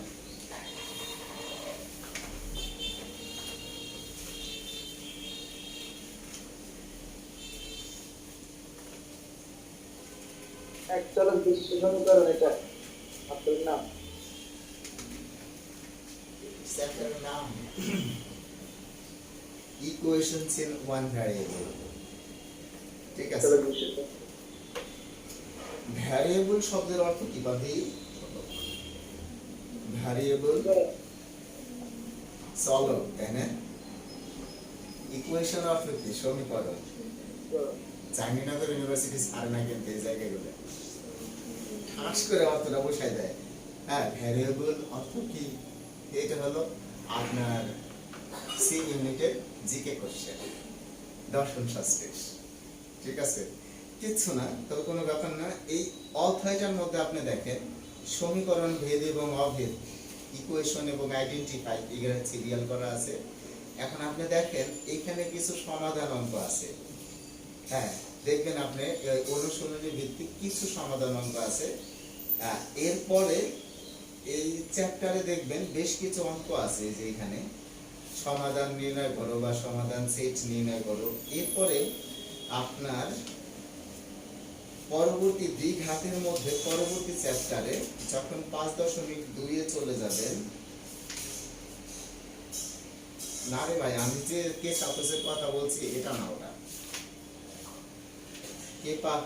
একচল্লিশ বিশ্লেষণ করেন, এটা আপনার নাম চ্যাপ্টারের নাম ইকুয়েশনস ইন ওয়ান ভ্যারিয়েবল, ঠিক আছে। ভ্যারিয়েবল শব্দের অর্থ কি বাদি? ভ্যারিয়েবল চলক, তাই না? ইকুয়েশন অর্থ কি? সমীকরণ। জাহাঙ্গীরনগর ইউনিভার্সিটি ছাড়ে না কিন্তু এই জায়গাগুলো খাস করে অর্থটা বসাই দেয়। হ্যাঁ, ভ্যারিয়েবল অর্থ কি? এটা হলো আপনার সি ইউনিটের জিকে কোশ্চেন, দর্শন শাস্ত্রের। ঠিক আছে, কিচ্ছু না, তবে কোনো ব্যাপার না। এই অধ্যায়টার মধ্যে আপনি দেখেন সমীকরণ, ভেদ এবং অভেদ, ইকুয়েশন এবং আইডেন্টিফাই, এগুলো সিরিয়াল করা আছে। এখন আপনি দেখেন এখানে কিছু সমাধান অঙ্ক আছে। হ্যাঁ, দেখবেন আপনি অনুশীলনী ভিত্তিক কিছু সমাধান অঙ্ক আছে। এরপরে এই চ্যাপ্টারে দেখবেন বেশ কিছু অঙ্ক আছে, যে এখানে সমাধান নির্ণয় করো বা সমাধান সেট নির্ণয় করো। এরপরে আপনার পরবর্তী দ্বিঘাতের মধ্যে পরবর্তী চ্যাপ্টারে যখন 5.2 চলে যাবেন, না রে ভাই, আমি যে কে সাপোজের কথা বলছি এটা না, ওটা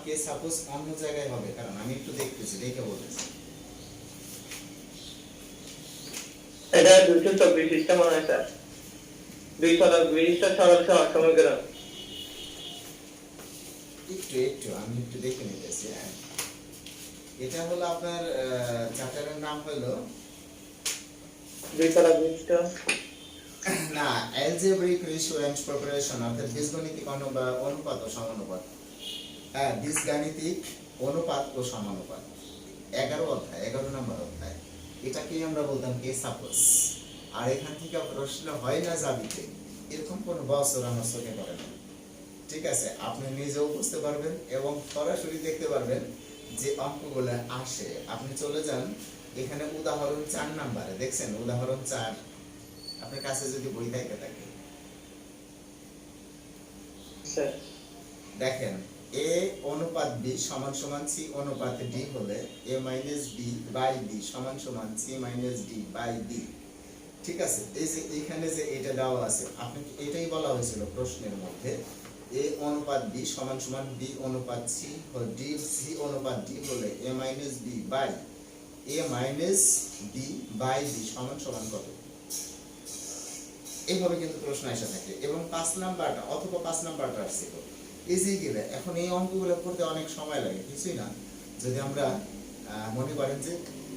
কে সাপোজ অন্য জায়গায় হবে, কারণ আমি একটু দেখতেছি, দেখে বলতেছি। এটা 224 সিস্টেম মনে হয় স্যার। 220টা সরল সমীকরণ। একটু আমি একটু দেখে নিতেছি। এটা হলো আপনার চ্যাপ্টারের নাম হলো 220টা না, অ্যালজেব্রিক রেশিও এন্ড প্রপারেশন, অর্থাৎ বীজগণিতিক অনুপাত ও সমানুপাত। হ্যাঁ, বীজগাণিতিক অনুপাত ও সমানুপাত, 11 নম্বর অধ্যায়। এটাকেই আমরা বলতাম কে সাপোজ। আর এখান থেকে প্রশ্ন হয় না যাবিতে, এরকম কোন বছর আমার চোখে পড়ে না। ঠিক আছে, আপনি নিজেও বুঝতে পারবেন এবং সরাসরি দেখতে পারবেন যে অঙ্কগুলো আসে। আপনি চলে যান এখানে উদাহরণ 4 নম্বরে, দেখছেন উদাহরণ 4, আপনার কাছে যদি বই থাকে স্যার। দেখেন a অনুপাত b সমান সমান c অনুপাত d হলে a minus b by b সমান সমান c minus d by d। ঠিক আছে, এই যে এখানে যে এটা দেওয়া আছে, আপনাকে এটাই বলা হয়েছিল প্রশ্নের মধ্যে, a অনুপাত b সমান সমান b অনুপাত c d c অনুপাত d হলে a minus b by a minus b by d সমান সমান কত? এইভাবে কিন্তু প্রশ্ন এসে থাকে। এবং 5 নাম্বারটা অথবা 5 নাম্বারটা আসছিল ইজি গেলে। এখন এই অঙ্কগুলো করতে অনেক সময় লাগে, কিছুই না, যদি আমরা মনে করেন যে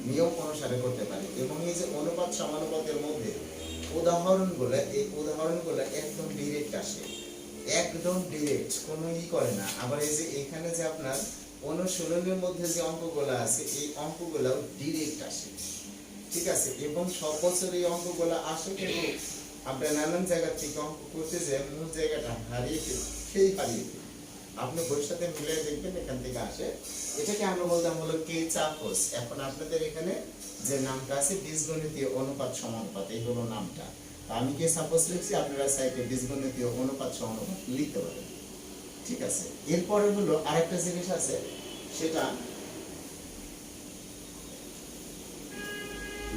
নিয়ম অনুসারে করতে পারি। এবং এই যে অনুপাত সমানুপাতের মধ্যে উদাহরণগুলো, এই উদাহরণগুলো একদম ডিরেক্ট আসে, একদম ডিরেক্ট, কোনো করে না। আবার এই যে এখানে যে আপনার অনুশীলনের মধ্যে যে অঙ্কগুলো আছে, এই অঙ্কগুলো ডিরেক্ট আসে। ঠিক আছে, এবং সব বছর এই অঙ্কগুলো আসে, কিন্তু আমরা নানান জায়গা থেকে অঙ্ক করতে যে মূল জায়গাটা হারিয়ে ফেলি। আপনি বইয়ের সাথে মিলে দেখবেন এখান থেকে আসে। এটাকে আমরা বলতাম হলো কে চাপস। এখন আপনাদের এখানে যে নামটা আছে বীজগণিতীয় অনুপাত সমানুপাত, এই হলো নামটা। আমি কে সাপোজ লিখছি, আপনারা সাইডে বীজগণিতীয় অনুপাত সমানুপাত লিখতে পারেন। ঠিক আছে, এরপরে হলো আরেকটা জিনিস আছে, সেটা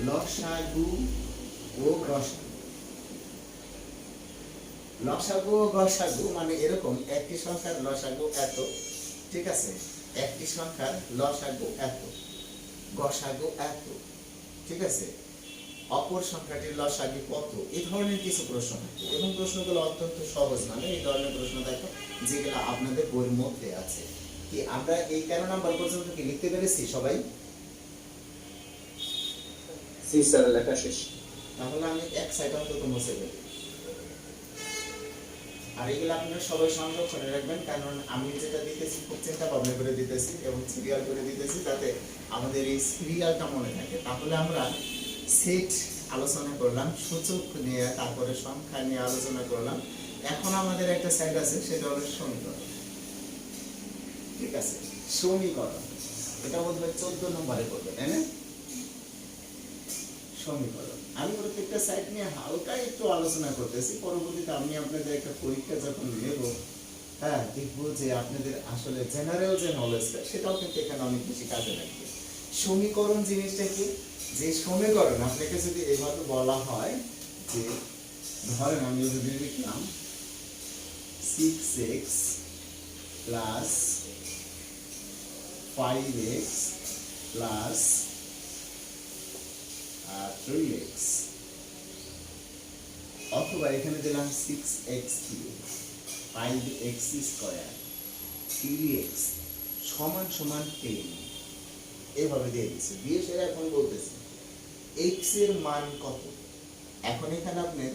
লসাগু ও গসাগু। লসাগু ও গসাগু মানে এরকম, একটি সংখ্যার লসাগু এত, ঠিক আছে, একটি সংখ্যার লসাগু এত, গসাগু এত, ঠিক আছে, অপর সংখ্যাটির লসাগু কত, এই ধরনের কিছু প্রশ্ন থাকে। এবং প্রশ্নগুলো অত্যন্ত সহজ, মানে এই ধরনের প্রশ্ন দেখো যেগুলো আপনাদের বইয়ের মধ্যে আছে। কি আমরা এই 13 নাম্বার পর্যন্ত কি লিখতে পেরেছি সবাই? জি স্যার, লেখা শেষ। তাহলে আমি এক সাইড অন্তত মুছে দেব। আর এগুলো আপনারা সবাই সংরক্ষণে রাখবেন, কারণ আমি যেটা দিতেছি খুব চিন্তা ভাবনা করে দিতেছি এবং সিরিয়াল করে দিতেছি, যাতে আমাদের এই সিরিয়ালটা মনে থাকে। তাহলে আমরা সেট আলোচনা করলাম, সূচক নিয়ে, তারপরে সংখ্যা নিয়ে আলোচনা করলাম। এখন আমাদের একটা সাইড আছে, সেটা হলো সমীকরণ। ঠিক আছে, সমীকরণ, এটা বোধহয় 14 নম্বরে করবে, তাই না? সমীকরণ আমি প্রত্যেকটা সাইট নিয়ে হালকা একটু আলোচনা করতেছি। পরবর্তীতে আমি আপনাদের একটা পরীক্ষা যখন নেব, হ্যাঁ, দেখবো যে আপনাদের আসলে জেনারেল যে নলেজটা, সেটাও কিন্তু এখানে অনেক বেশি কাজে লাগবে। সমীকরণ জিনিসটা কি? যে সমীকরণ আপনাকে যদি এইভাবে বলা হয় যে, ধরেন আমি যদি লিখলাম 6x + 5x প্লাস 3x, অথবা এখানে দিলাম 6x cube 5x square 3x সমান সমান 10, এভাবে দিয়ে দিচ্ছে। দিয়ে সেটা এখন বলতেছে x এর মান কত। এখন এখানে আপনার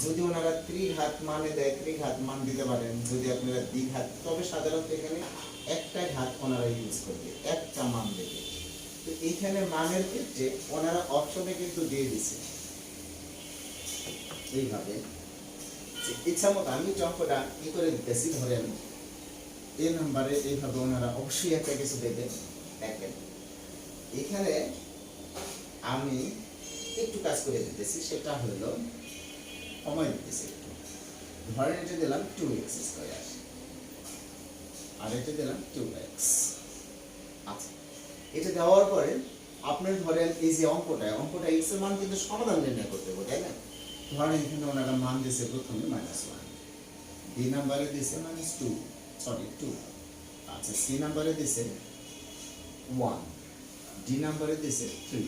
যদি ওনারা ত্রিঘাত মানে দেয় ত্রিঘাত মান দিতে পারেন, যদি আপনারা দ্বিঘাত, তবে সাধারণত এখানে একটা ঘাত ওনারা ইউজ করবে, একটা মান দেবে। তো এইখানে মানের ক্ষেত্রে ওনারা অপশনে কিন্তু দিয়ে দিছে এইভাবে, যে ইচ্ছা মতো আমি অঙ্কটা কি করে দিতেছি, ধরেন এই নাম্বারে এইভাবে ওনারা অবশ্যই একটা কিছু দেবে। দেখেন এখানে আমি একটু কাজ করে দিতেছি, সেটা হলো সময় দিতেছি একটু। ধরেন এটা দিলাম 2x স্কয়ার আর এটা দিলাম 2x। আচ্ছা, এটা দেওয়ার পরে আপনার ধরেন এই যে অঙ্কটা x এর মান কিন্তু সমাধান নির্ণয় করতে হবে, তাই না? ধরেন এখানে ওনারা মান দিয়েছে প্রথমে -1, বি নাম্বারে দিয়েছে -2, আচ্ছা সি নাম্বারে দিয়েছে 1, ডি নাম্বারে দিয়েছে 3।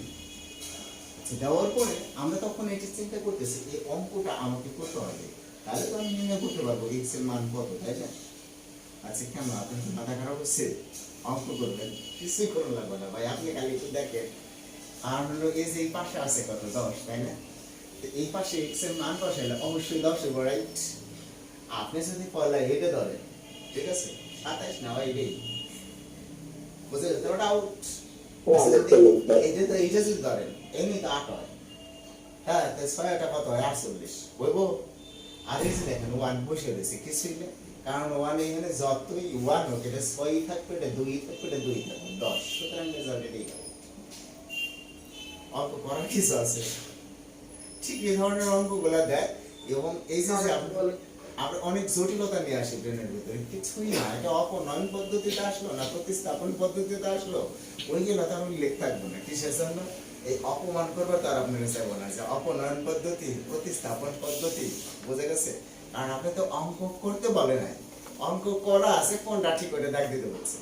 দেওয়ার পরে আমরা তখন এটি চিন্তা করতেছি এই অঙ্কটা আমাকে করতে হবে, তাহলে তো আমি নির্ণয় করতে পারবো x এর মান কত, তাই না? আচ্ছা কেন আপনার কি মাথা খারাপ হচ্ছে? অঙ্ক করবেন, কিছুই করা লাগবে না ভাই, আপনি খালি একটু দেখেন। আর হলো এই যে এই পাশে আছে কত 10, তাই না? তো এই পাশে x এর মান বসাইলে অবশ্যই 10 হবে, রাইট? আপনি যদি পয়লা এটা ধরেন, ঠিক আছে, 27 না ভাই, এটাই বুঝে গেছে, ওটা আউট। এইটা যদি ধরেন এমনি তো 8 হয়, হ্যাঁ, তো 6টা কত হয় 48 বলবো। আর এই যে দেখেন 1 বসে রয়েছে, কিছুই না, কারণ 1 এখানে যতই 1 হোক, এটা 6 থাকবে, এটা 2 থাকবে, এটা 2 থাকবে 10, সুতরাং রেজাল্ট এটাই হবে। অঙ্ক করার কিছু আছে, ঠিক এই ধরনের অঙ্কগুলা দেয়। এবং এই যে আমরা অনেক জটিলতা নিয়ে আসি ব্রেনের ভিতরে, কিছুই না, এটা অপনয়ন পদ্ধতিতে আসলো না প্রতিস্থাপন পদ্ধতিতে আসলো, ওইগুলো তার উল্লেখ থাকবে না। কিসের জন্য? এই অপমান করবে তার আপনারা চাইবো না, যে অপনয়ন পদ্ধতি প্রতিস্থাপন পদ্ধতি, বুঝে গেছে? কারণ আপনি তো অঙ্ক করতে বলে নাই, অঙ্ক করা আছে, কোনটা ঠিক করে দাগ দিতে বলছে,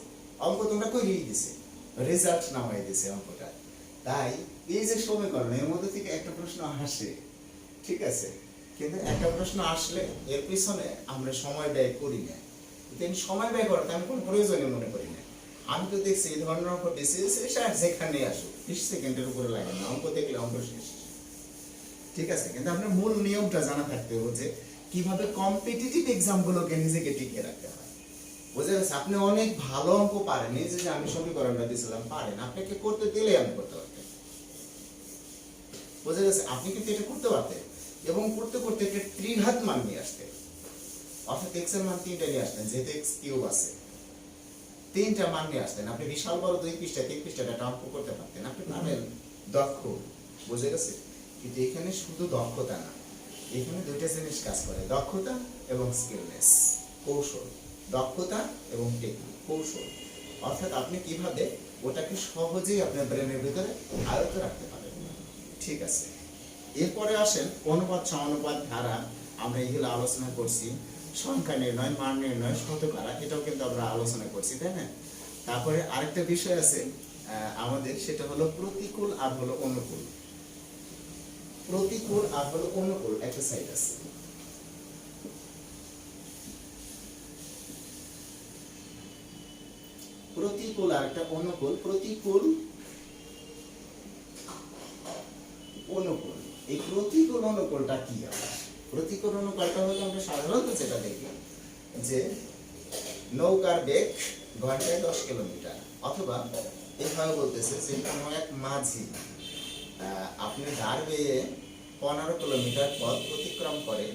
অঙ্ক তোমরা করিয়ে দিছে, রেজাল্ট নামাই দিছে অঙ্কটা। তাই এই যে সমীকরণ, এর মধ্যে থেকে একটা প্রশ্ন আসে, ঠিক আছে, কিন্তু একটা প্রশ্ন আসলে এর পিছনে আমরা সময় ব্যয় করি না। কিন্তু সময় ব্যয় করাতে আমি কোনো প্রয়োজনীয় মনে করি না। আমি তো দেখছি এই ধরনের অঙ্ক দিচ্ছি, যেখানে আসুক 20 সেকেন্ডের উপরে লাগে না, অঙ্ক দেখলে অঙ্ক শেষ, ঠিক আছে? কিন্তু আপনার মূল নিয়মটা জানা থাকতে হবে যে কিভাবে কম্পিটিটিভ এক্সাম গুলোকে নিজেকে টিকে রাখতে হয়, বুঝে গেছে? আপনি অনেক ভালো অঙ্ক পারেন, এই যে আমি সমীকরণটা দিয়েছিলাম পারেন, আপনাকে করতে দিলে আমি করতে পারতেন, বুঝে গেছে? আপনি কিন্তু এটা করতে পারতেন, এবং করতে করতে একটা ত্রিঘাত মান নিয়ে আসতেন, অর্থাৎ x এর মান 3টা নিয়ে আসতেন, যেহেতু x কিউব আছে 3টা মান নিয়ে আসতেন। আপনি বিশাল বড় 2 পৃষ্ঠা 3 পৃষ্ঠাটা একটা অঙ্ক করতে পারতেন, আপনি পারেন, দক্ষ, বুঝে গেছে? কিন্তু এখানে শুধু দক্ষতা না, এখানে দুইটা জিনিস কাজ করে, দক্ষতা এবং স্কিলনেস, কৌশল। দক্ষতা এবং টেকনিক, কৌশল, অর্থাৎ আপনি কিভাবে ওটাকে সহজেই আপনার ব্রেনের ভিতরে আয়ত্ত রাখতে পারেন, ঠিক আছে? এরপরে আসেন অনুপাত সমানুপাত ধারা, আমরা এগুলো আলোচনা করছি। সংখ্যা নির্ণয়, মান নির্ণয়, শতকরা, এটাও কিন্তু আমরা আলোচনা করছি, তাই না? তারপরে আরেকটা বিষয় আছে আমাদের, সেটা হলো প্রতিকূল আর হলো অনুকূল। প্রতিকূল আর হলো অনুকূল একটা সাইড আছে। প্রতিকূল আর একটা অনুকূল। প্রতিকূল, অনুকূল, এই প্রতিকূল অনুকূলটা কি হবে? প্রতিকূল অনুকূলটা হলো আমরা সাধারণত যেটা দেখি যে নৌকার বেগ ঘন্টায় 10 কিলোমিটার, অথবা এভাবে বলতেছে যে কোনো এক মাঝি আপনি ধার বেয়ে 15 কিলোমিটার পথ অতিক্রম করে,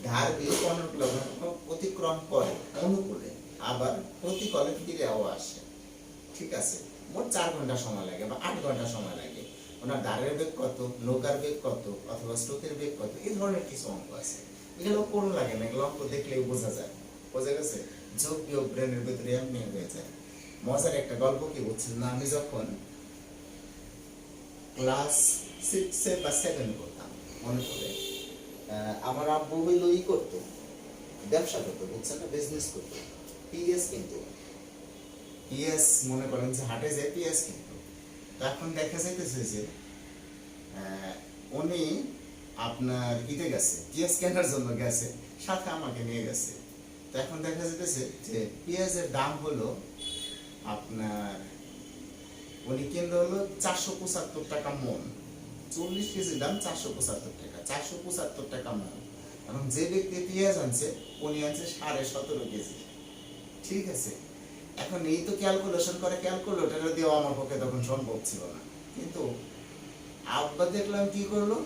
ধার বেয়ে 15 কিলোমিটার অতিক্রম করে অনুকূলে, আবার প্রতিকূলে ফিরেও আসে, ঠিক আছে? মোট 4 ঘন্টা সময় লাগে বা 8 ঘন্টা সময় লাগে। ওনার ধারের বেগ কত, নৌকার বেগ কত, অথবা স্রোতের বেগ কত, এই ধরনের কিছু অঙ্ক আছে। এগুলো কোন লাগে না, এগুলো অঙ্ক দেখলেই বোঝা যায়, বোঝা গেছে? যোগ বিয়োগ ব্রেনের ভিতরে এমনি হয়ে যায়। মজার একটা গল্প কি বলছেন না, আমি যখন ক্লাস 6 বা 7 করতাম, মনে পড়ে, আমার আব্বু হইলো ই করতো, ব্যবসা করতো, বুঝছেন না, বিজনেস করতো, পিএস কিন্তু পিএস মনে করেন যে হাটে যায় পিএস কিনতো, তো এখন দেখা যাইতেছে যে উনি আপনার ঈদে গেছে পিএস কেনার জন্য গেছে, সাথে আমাকে নিয়ে গেছে। তো এখন দেখা যাইতেছে যে পেঁয়াজের দাম হলো আপনার উনি কিনলো হলো 475 টাকা মন, 40 কেজির দাম 475 টাকা, 475 টাকা মন। এবং যে ব্যক্তি পেঁয়াজ আনছে উনি আনছে 17.5 কেজি। ঠিক আছে, এখন এই তো ক্যালকুলেশন করে, ক্যালকুলেটর দিয়েও আমার পক্ষে তখন সম্ভব ছিল না, কিন্তু আব্বা দেখলাম কি করলো,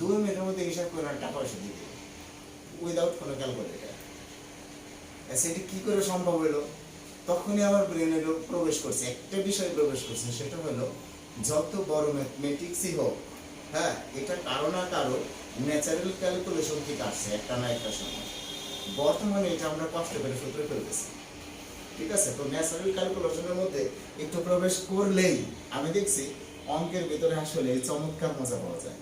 2 মিনিটের মধ্যে হিসাব করে টাকা পয়সা দিতে উইদাউট কোনো ক্যালকুলেটর। সেটি কি করে সম্ভব হলো, তখনই আমার ব্রেনে প্রবেশ করছে, একটা বিষয় প্রবেশ করছে, সেটা হলো যত বড় ম্যাথমেটিক্সই হোক, হ্যাঁ, এটা কারো না কারো ন্যাচারাল ক্যালকুলেশন থেকে আসছে একটা না একটা সময়। বর্তমানে এটা আমরা কষ্ট করে সূত্রে ফেলতেছি। ঠিক আছে, তো ন্যাচারাল ক্যালকুলেশনের মধ্যে একটু প্রবেশ করলেই আমি দেখছি অঙ্কের ভিতরে আসলে চমৎকার মজা পাওয়া যায়,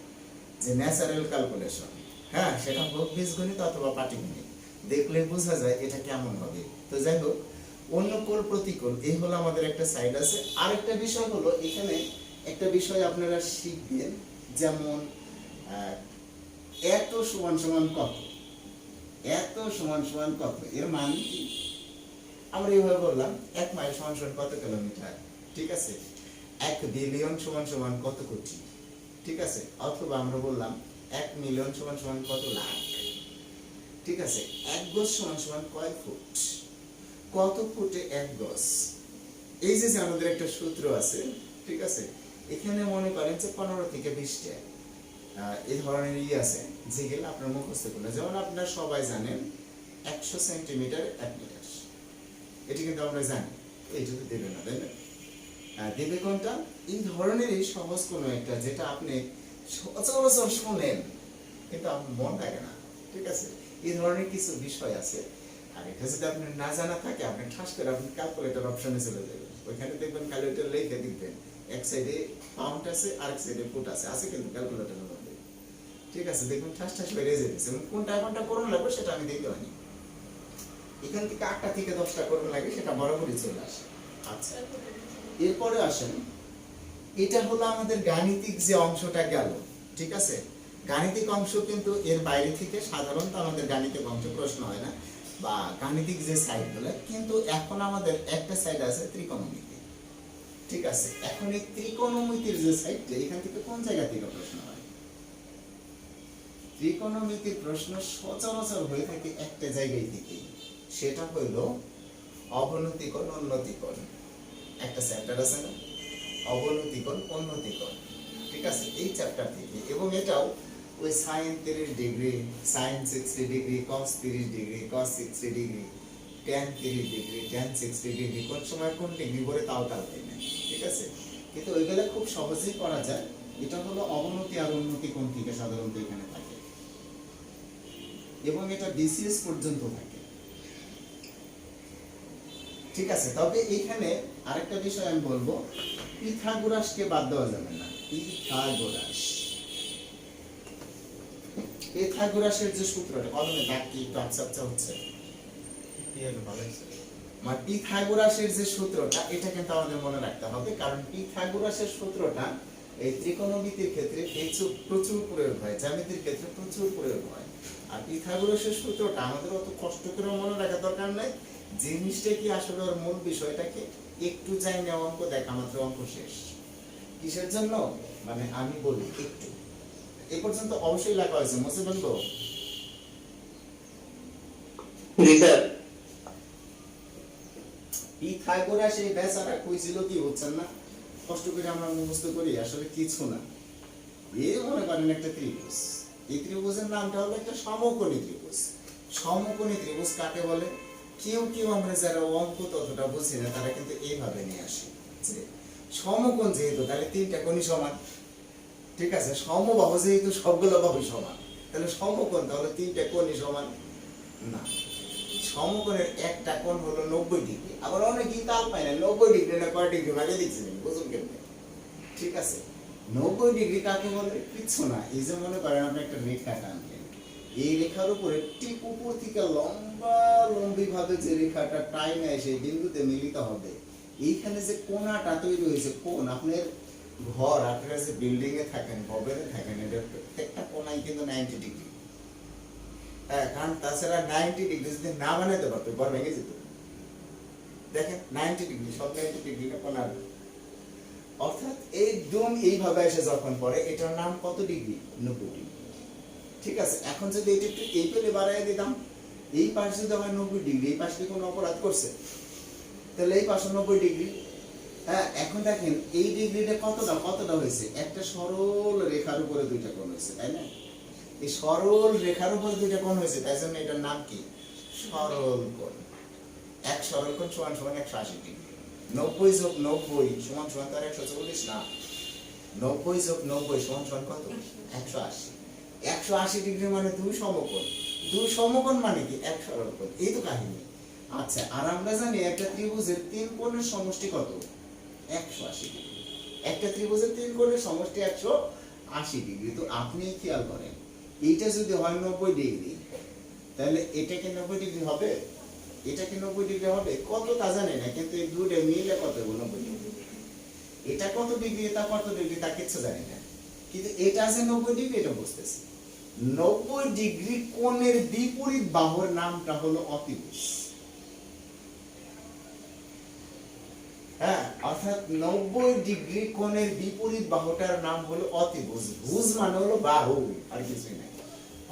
যে ন্যাচারাল ক্যালকুলেশন, হ্যাঁ, সেটা হোক বীজগণিত অথবা পাটিগণিত, দেখলে বোঝা যায় এটা কেমন হবে। তো যাই হোক, অনুকূল প্রতিকূল এই হলো আমাদের একটা সাইড আছে। আরেকটা বিষয় হলো এখানে একটা বিষয় আপনারা শিখবেন, যেমন এত সমান সমান কত, এত সমান সমান কত, এর মান কি? আমরা এইভাবে বললাম 1 মাইল সমান সমান কত কিলোমিটার, ঠিক আছে, 1 বিলিয়ন সমান সমান কত কোটি, ঠিক আছে, অথবা আমরা বললাম 1 মিলিয়ন সমান সমান কত লাখ, ঠিক আছে, 1 গজ সমান সমান কয় ফুট, কত ফুটে 1 গজ। এই যে আমাদের একটা সূত্র আছে, ঠিক আছে, এখানে মনে করেন যে 15 থেকে 20টা এই ধরনের আছে যেগুলো আপনার মুখস্থ করলে, যেমন আপনারা সবাই জানেন 100 সেন্টিমিটার 1 মিটার, এটি কিন্তু আমরা জানি, এই যদি দেবে না, তাই না? দেবে কোনটা? এই ধরনেরই সহজ কোনো একটা, যেটা আপনি সচরাচর শোনেন কিন্তু আপনার মন থাকে না, ঠিক আছে, এই ধরনের কিছু বিষয় আছে। আর এটা যদি আপনার না জানা থাকে, আপনি ঠাস করে আপনি ক্যালকুলেটর অপশনে চলে যাবেন, ওইখানে দেখবেন ক্যালকুলেটর লিখে দিবেন, এক সাইডে পাউন্ড আছে আর এক সাইডে ফুট আছে কিন্তু ক্যালকুলেটরের মধ্যে, ঠিক আছে, দেখবেন ঠাস ঠাস বেরিয়ে যেতেছে। এবং কোনটা কোনটা করুন লাগবে সেটা আমি দেখতে পাইনি, এখান থেকে 8টা থেকে 10টা করুন লাগে সেটা বরাবরই চলে আসে। আচ্ছা, এরপরে আসেন, এটা হলো আমাদের গাণিতিক যে অংশটা গেল, ঠিক আছে, গাণিতিক অংশ কিন্তু এর বাইরে থেকে সাধারণত আমাদের গাণিতিক অংশ প্রশ্ন হয় না, বা গাণিতিক যে সাইডগুলো, কিন্তু এখন আমাদের একটা সাইড আছে ত্রিকোণমিতি, ঠিক আছে। এখন এই ত্রিকোণমিতির যে সাইডটা, এখান থেকে কোন জায়গা থেকে প্রশ্ন হয়? ত্রিকোণমিতির প্রশ্ন সচরাচর হয়ে থাকে একটা জায়গায় থেকে, সেটা হইল অবনতি কোণ উন্নতি কোণ। একটা চ্যাপ্টার আছে না, অবনতি কোণ উন্নতি কোণ, ঠিক আছে, এই চ্যাপ্টার থেকে। এবং এটাও ওই sin 30 degree, sin 60 degree, cos 30 degree, cos 60 degree, tan 30 degree, tan 60 degree, কোন সময় কোন ডিগ্রি করে তাও পাই না, ঠিক আছে, কিন্তু ওইগুলো খুব সহজেই করা যায়। এটা হলো অবনতি আর উন্নতি কোণ থেকে সাধারণত এখানে থাকে, এবং এটা বিসিএস পর্যন্ত থাকে, ঠিক আছে। তবে এখানে আরেকটা বিষয় আমি বলবো, পিথাগোরাসকে বাদ দেওয়া যাবে না। পিথাগোরাসের যে সূত্রটা, কলমে দাগ কি একটু আচ্ছা হচ্ছে, মানে পিথাগোরাসের যে সূত্রটা, এটা কিন্তু আমাদের মনে রাখতে হবে, কারণ পিথাগোরাসের সূত্রটা এই ত্রিকোণমিতির ক্ষেত্রে প্রচুর প্রয়োগ হয়, জ্যামিতির ক্ষেত্রে প্রচুর প্রয়োগ হয়। আর পিথাগোরাসের সূত্রটা আমাদের অত কষ্ট করে মনে রাখার দরকার নাই, জিনিসটা কি আসলে ওর মূল বিষয়টাকে একটু যাই নেওয়া, অঙ্ক দেখা মাত্র অঙ্ক শেষ। কিসের জন্য মানে আমি বলি, একটু এ পর্যন্ত অবশ্যই লেখা হয়েছে, মুছে বলবো? জি স্যার। পিথাগোরাস এই বেচারা কইছিল কি, বুঝছেন না, কষ্ট করে আমরা মুখস্থ করি, আসলে কিছু না। এই মনে করেন একটা ত্রিভুজ, এই ত্রিভুজের নামটা হলো একটা সমকোণী ত্রিভুজ। সমকোণী ত্রিভুজ কাকে বলে? কেউ আমরা যারা অঙ্ক ততটা বুঝি না, তারা কিন্তু এইভাবে নিয়ে আসে যে সমকোণ যেহেতু, তাহলে 3টা কোণই সমান, ঠিক আছে, সমবাহু যেহেতু সবগুলো বাহু সমান, তাহলে সমকোণ, তাহলে 3টা কোণই সমান না। সমকোণের একটা কোণ হলো 90 ডিগ্রি। আবার অনেকেই তাল পায় না, 90 ডিগ্রি না কয় ডিগ্রি ভাগে দিচ্ছেন, বুঝুন কেমনে, ঠিক আছে। 90 ডিগ্রি কাকে বলে? কিচ্ছু না, এই যে মনে করেন আপনি একটা রেখা টানলেন, এই রেখার উপরে ঠিক উপর থেকে লম্বা লম্বি ভাবে যে রেখাটা টাইমে এসে বিন্দুতে মিলিত হবে, এইখানে যে কোণাটা তৈরি হয়েছে, কোণ আপনার ঘর, আপনারা যে বিল্ডিং এ থাকেন, ভবনে থাকেন, এটা প্রত্যেকটা কোণাই কিন্তু 90 ডিগ্রি। হ্যাঁ, কারণ তাছাড়া 90 ডিগ্রি যদি না বানাতে পারতো ঘর ভেঙে যেত। দেখেন 90 ডিগ্রি, সব 90 ডিগ্রি না কোণার, অর্থাৎ একদম এইভাবে এসে যখন পড়ে, এটার নাম কত ডিগ্রি? 90 ডিগ্রি। ঠিক আছে, এখন যদি এটা একটু এই পেলে বাড়াই দিতাম, এই পাশে যদি হয় 90 ডিগ্রি, এই পাশে কোনো অপরাধ করছে, তাহলে এই পাশে 90 ডিগ্রি। হ্যাঁ, এখন দেখেন এই ডিগ্রিটা কতটা হয়েছে, একটা সরল রেখার উপরে দুইটা কোণ হয়েছে, তাই না? এই সরল রেখার উপরে দুইটা কোণ হয়েছে, তাই জন্য এটার নাম কি? সরল কোণ। এক সরল কোণ সমান সমান 180 ডিগ্রি। 90 যোগ 90 সমান সমান তার 140 না, 90 যোগ 90 সমান সমান কত? 180। 180 ডিগ্রি মানে দুই সমকোণ। দুই সমকোণ মানে কি? এক সরল কোণ। এই তো কাহিনী। আচ্ছা, আর আমরা জানি একটা ত্রিভুজের তিন কোণের সমষ্টি কত? 180 ডিগ্রি। একটা ত্রিভুজের তিন কোণের সমষ্টি 180 ডিগ্রি। তো আপনি খেয়াল করেন, এইটা যদি হয় 90 ডিগ্রি, তাহলে এটা কি 90 ডিগ্রি হবে? এটা কি 90 ডিগ্রি হবে? কত তা জানি না, কিন্তু এই দুটো মিলে কত হবে 90 ডিগ্রি। এটা কত ডিগ্রি, এটা কত ডিগ্রি তা কিছু জানি না, কিন্তু এটা আছে 90 ডিগ্রি, এটা বুঝতেছি। 90 ডিগ্রি কোণের বিপরীত বাহুর নামটা হলো অতিভুজ। হ্যাঁ, অর্থাৎ 90 ডিগ্রি কোণের বিপরীত বাহুটার নাম হলো অতিভুজ। ভুজ মানে হলো বাহু, আর কিছুই নাই।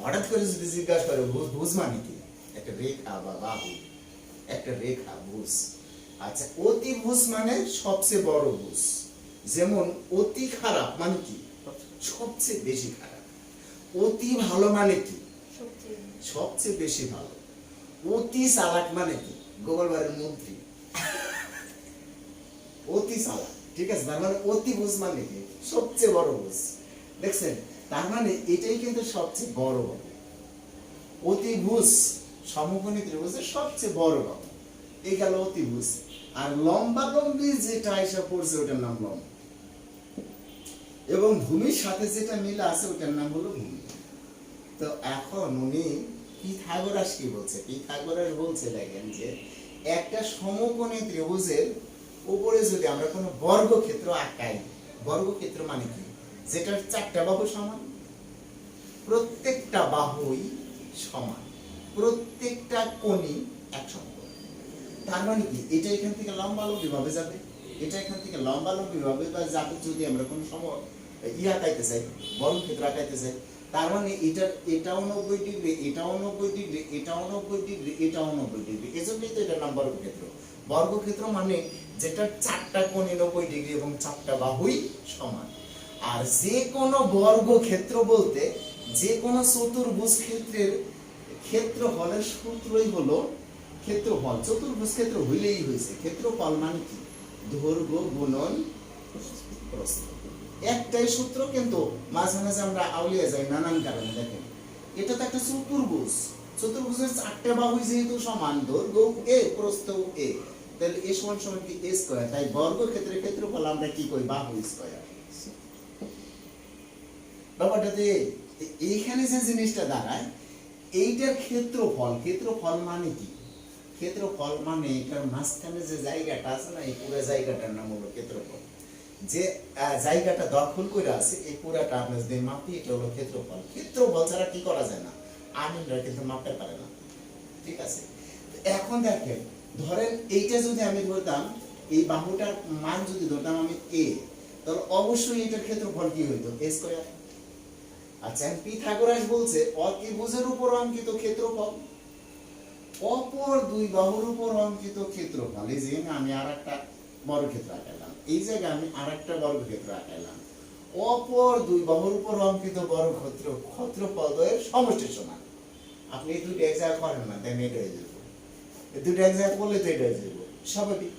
হঠাৎ করে যদি জিজ্ঞাসা করে ভুজ মানে কি, একটা রেখা বা বাহু, একটা রেখা, ভুজ। আচ্ছা, অতিভুজ মানে সবচেয়ে বড় ভুজ। যেমন অতি খারাপ মানে কি? সবচেয়ে বেশি খারাপ। অতি ভালো মানে কি? সবচেয়ে বেশি ভালো। অতি চালাক মানে কি? গোপালবাড়ির মন্ত্রী। অতি চালাক, ঠিক আছে? তার মানে অতিভুজ মানে কি? সবচেয়ে বড় ভুজ। দেখছেন, তার মানে এটাই কিন্তু সবচেয়ে বড় বাহু। অতিভুজ সমকোণী ত্রিভুজের সবচেয়ে বড় বাহু, এই গেল অতিভুজ। আর লম্বা লম্বি যেটা এসে পড়ছে ওটার নাম লম্ব, এবং ভূমির সাথে যেটা মিলে আছে ওটার নাম হলো ভূমি। তো এখন উনি পিথাগোরাস কি বলছে? পিথাগোরাস বলছে, দেখেন যে একটা সমকোণী ত্রিভুজের উপরে যদি আমরা কোনো বর্গক্ষেত্র আঁকাই, বর্গক্ষেত্র মানে কি? যেটার চারটা বাহু সমান, প্রত্যেকটা বাহুই সমান, প্রত্যেকটা কোণই এক সমকোণ। তার মানে কি? এটা এখান থেকে লম্বালম্বি ভাবে যাবে, এটা এখান থেকে লম্বালম্বি ভাবে যাবে। যদি আমরা কোনো আঁকাইতে চাই, বর্গক্ষেত্র আঁকাইতে চাই, তার মানে এটাও 90 ডিগ্রি, এটাও 90 ডিগ্রি, এটাও 90 ডিগ্রি, এটাও 90 ডিগ্রি। এজন্যই তো এটার নাম বর্গক্ষেত্র। বর্গক্ষেত্র মানে যেটা চারটা কোণে 90 ডিগ্রি এবং চারটা বাহুই সমান। আর যে কোনো বর্গক্ষেত্র বলতে যে কোনো চতুর্ভুজ ক্ষেত্রের ক্ষেত্রফলের সূত্রই হলো ক্ষেত্রফল। চতুর্ভুজ ক্ষেত্র হইলেই হয়েছে। ক্ষেত্রফল মানে কি? দৈর্ঘ্য গুণন প্রস্থ। একটাই সূত্র, কিন্তু মাঝে মাঝে আমরা আউলিয়ে যাই নানান কারণে। দেখেন, এটা তো একটা চতুর্ভুজ, চতুর্ভুজের চারটে বাহু যেহেতু সমান, দৈর্ঘ্য এ প্রস্থ এ, তাহলে এ সমান সমান কি? এ স্কয়ার। তাই বর্গক্ষেত্রের ক্ষেত্রফল আমরা কি কই? বাহু স্কয়ার। ব্যাপারটাতে এইখানে যে জিনিসটা দাঁড়ায়, এইটার ক্ষেত্রফল। ক্ষেত্রফল মানে কি? ক্ষেত্রফল মানে এটার মাঝখানে যে জায়গাটা আছে না, এই পুরো জায়গাটার নাম হলো ক্ষেত্রফল। যে জায়গাটা দখল করে আছে, এই পুরাটা আমরা যদি মাপি, এটা হলো ক্ষেত্রফল। ক্ষেত্রফল ছাড়া কি করা যায় না? আমিনরা কিন্তু মাপতে পারে না, ঠিক আছে? এখন দেখেন, ধরেন এইটা যদি আমি ধরতাম, এই বাহুটার মান যদি ধরতাম আমি a, তাহলে অবশ্যই এটার ক্ষেত্রফল কি হইতো? a square. আচ্ছা, পিথাগোরাস বলছে অতিভুজের উপর অঙ্কিত ক্ষেত্রফল অপর দুই বাহুর উপর অঙ্কিত ক্ষেত্রফল। এই যে আমি আরেকটা বর্গক্ষেত্র আঁকাইলাম, এই জায়গায় আমি আরেকটা বর্গক্ষেত্র আঁকাইলাম, অপর দুই বাহুর উপর অঙ্কিত ক্ষেত্রফলের সমষ্টির সমান। আপনি এই দুটো এক জায়গায় করেন না, দেন এটা হয়ে যাবে। এই দুটো এক জায়গায় করলে তো এটা হয়ে যাবে, স্বাভাবিক।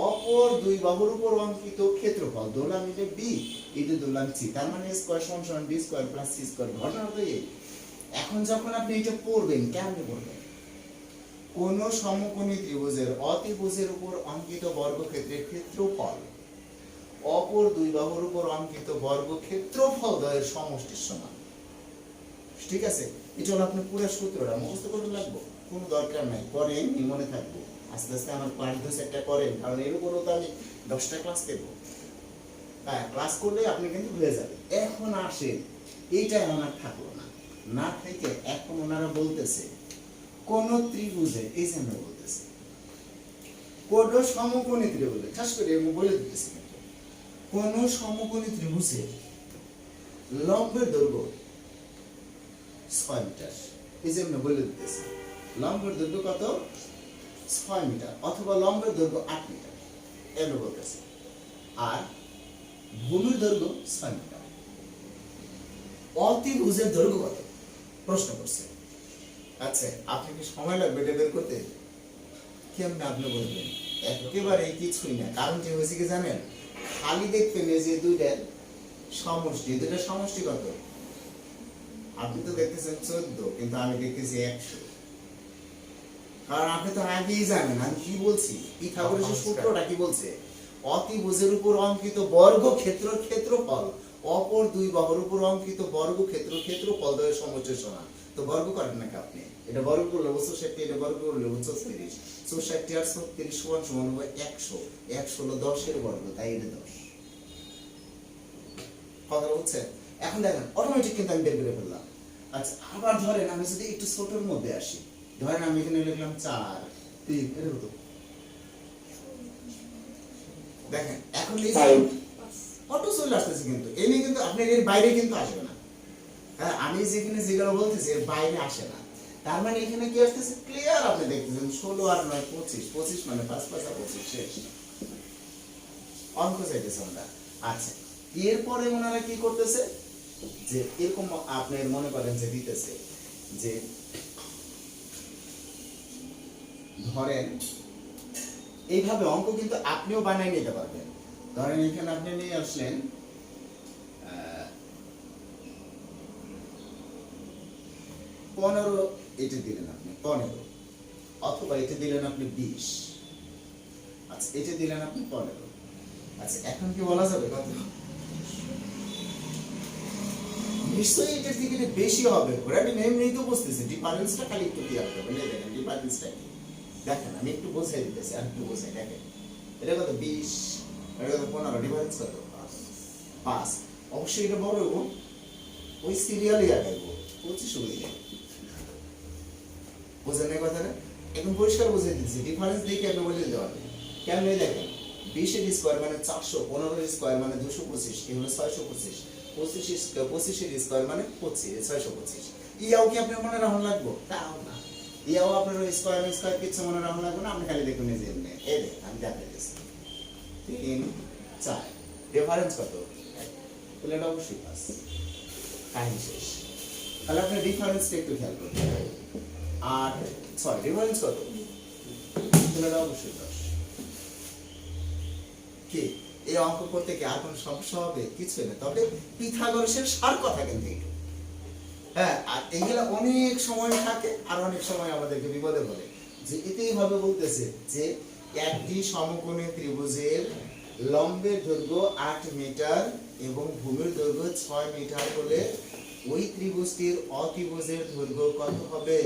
অপর দুই বাহুর উপর অঙ্কিত ক্ষেত্রফল, ধরলাম এটা বি, এটা ধরলাম সি, তার মানে স্কয়ার সমান সমান B square plus C square. ঘটনা তো এই। এখন যখন আপনি এটা পড়বেন, কেমনে পড়বেন? কোন সমকোণী ত্রিভুজের অতিভুজের উপর অঙ্কিত বর্গক্ষেত্রের ক্ষেত্রফল অপর দুই বাহুর উপর অঙ্কিত বর্গক্ষেত্রফল দ্বয়ের সমষ্টির সমান, ঠিক আছে? এটা হলো আপনার পুরো সূত্রটা মুখস্থ করে লাগবো, কোনো দরকার নাই, পরে এমনি মনে থাকবো। আস্তে আস্তে আমার 5-2 করেন, কারণ এর উপরও তো আমি 10টা ক্লাস দেবো। হ্যাঁ, ক্লাস করলে আপনি কিন্তু ভুলে যাবেন। এখন আসেন, এইটাই ওনার থাকলো না, না থেকে এখন ওনারা বলতেছে কোন ত্রিভুজে, এই যে আমরা বলতেছি কোন সমকোণী ত্রিভুজে, খাস করে আমি বলে দিতেছি, কোন সমকোণী ত্রিভুজে লম্বের দৈর্ঘ্য 6 মিটার, এই যে আমরা বলে দিতেছি লম্বের দৈর্ঘ্য কত, 6 মিটার, অথবা লম্বের দৈর্ঘ্য 8 মিটার এগুলো বলতেছে, আর ভূমির দৈর্ঘ্য 6 মিটার। অতিভুজের দৈর্ঘ্য কত প্রশ্ন করছে। আচ্ছা, আপনি কি সময় লাগবে এটা বের করতে? কেমনে আপনি বলবেন? একেবারে কিছুই না, কারণ কি হয়েছে কি জানেন, খালি দেখবেন এই যে দুইটার সমষ্টি, দুইটার সমষ্টি কত, আপনি তো দেখতেছেন 14, কিন্তু আমি দেখতেছি 100, কারণ আপনি তো আগেই জানেন আমি কি বলছি। পিথাগোরাসের সূত্রটা কি বলছে, অতিভুজের উপর অঙ্কিত বর্গক্ষেত্রের ক্ষেত্রফল অপর দুই বাহুর উপর অঙ্কিত বর্গক্ষেত্রফল দ্বয়ের সমষ্টির সমান। তো বর্গ করেন নাকি আপনি, এটা বর্গ করলে 64, এটা বর্গ করলে 34, 64 আর 36 সমান সমান হবে 100, 100 হলো 10 এর বর্গ, তাই এটা 10। কথা হচ্ছে? এখন দেখেন অটোমেটিক কিন্তু আমি বের করে ফেললাম। আচ্ছা, আবার ধরেন আমি যদি একটু ছোটর মধ্যে আসি, ধরেন আমি এখানে লিখলাম 4, 3, এর হতো, দেখেন এখন অটো চলে আসতেছে, কিন্তু এনে কিন্তু আপনার এর বাইরে কিন্তু আসবে না। হ্যাঁ, আমি যেখানে যেগুলো বলতেছি এর বাইরে আসে না, তার মানে এখানে কি আসতেছে ক্লিয়ার, আপনি দেখতেছেন 16 আর 9 25, 25 মানে 5 5 25 শেষ, অঙ্ক চাইতেছে আমরা। আচ্ছা, এরপরে ওনারা কি করতেছে, যে এরকম আপনি মনে করেন যে দিতেছে যে ধরেন এইভাবে অঙ্ক কিন্তু আপনিও বানিয়ে নিতে পারবেন। ধরেন এখানে আপনি নিয়ে আসলেন 15, এটা দিলেন আপনি 15, অথবা এটা দিলেন আপনি 20, আচ্ছা এটা দিলেন আপনি 15। আচ্ছা, এখন কি বলা যাবে কত? নিশ্চয়ই এটার থেকে এটা বেশি হবে, ওরা এমনিই তো বুঝতেছে, ডিফারেন্সটা খালি একটু কি হবে, বুঝে দেখেন ডিফারেন্সটা কি। দেখেন আমি একটু বোঝাই দিতেছি, আর একটু বোঝাই, দেখেন এটা কত 20, এটা কত 15, ডিফারেন্স কত 5। অবশ্যই এটা বড় হবো, ওই সিরিয়ালই আগাইবো 25 হয়ে যায়। বোঝেন না কথাটা? একদম পরিষ্কার বুঝিয়ে দিচ্ছি, ডিফারেন্স দেখে আপনি বলে দিতে পারবেন। কেমন দেখেন, 20 এর স্কয়ার মানে 400, 15 এর স্কয়ার মানে 225, এই হলো 625, 25 এর স্কয়ার মানে 625। ইয়াও কি আপনি মনে রাখুন লাগবো? তাও না, ইয়াও আপনার স্কয়ার কিছু মনে রাখুন লাগবে না, আপনি খালি দেখুন এই যে এমনি, এই দেখ আমি দেখাই দিচ্ছি 3 4, ডিফারেন্স কত? তাহলে এটা অবশ্যই পাস, কাহিনী শেষ। তাহলে আপনি ডিফারেন্সটা একটু খেয়াল করবেন। আর সরি, ডিফারেন্স কত? তাহলে এটা অবশ্যই 10। কি এই অঙ্ক করতে কি আর কোনো সমস্যা হবে? কিছু না, তবে পিথাগোরাসের সার কথা কিন্তু একটু, হ্যাঁ, আর এইগুলা অনেক সময় থাকে, আর অনেক সময় আমাদেরকে বিপদে বলে, যে এতেই ভাবে বলতেছে যে একটি সমকোণী ত্রিভুজের লম্বের দৈর্ঘ্য 8 মিটার এবং ভূমির দৈর্ঘ্য 6 মিটার হলে ওই ত্রিভুজটির অতিভুজের দৈর্ঘ্য কত হবে?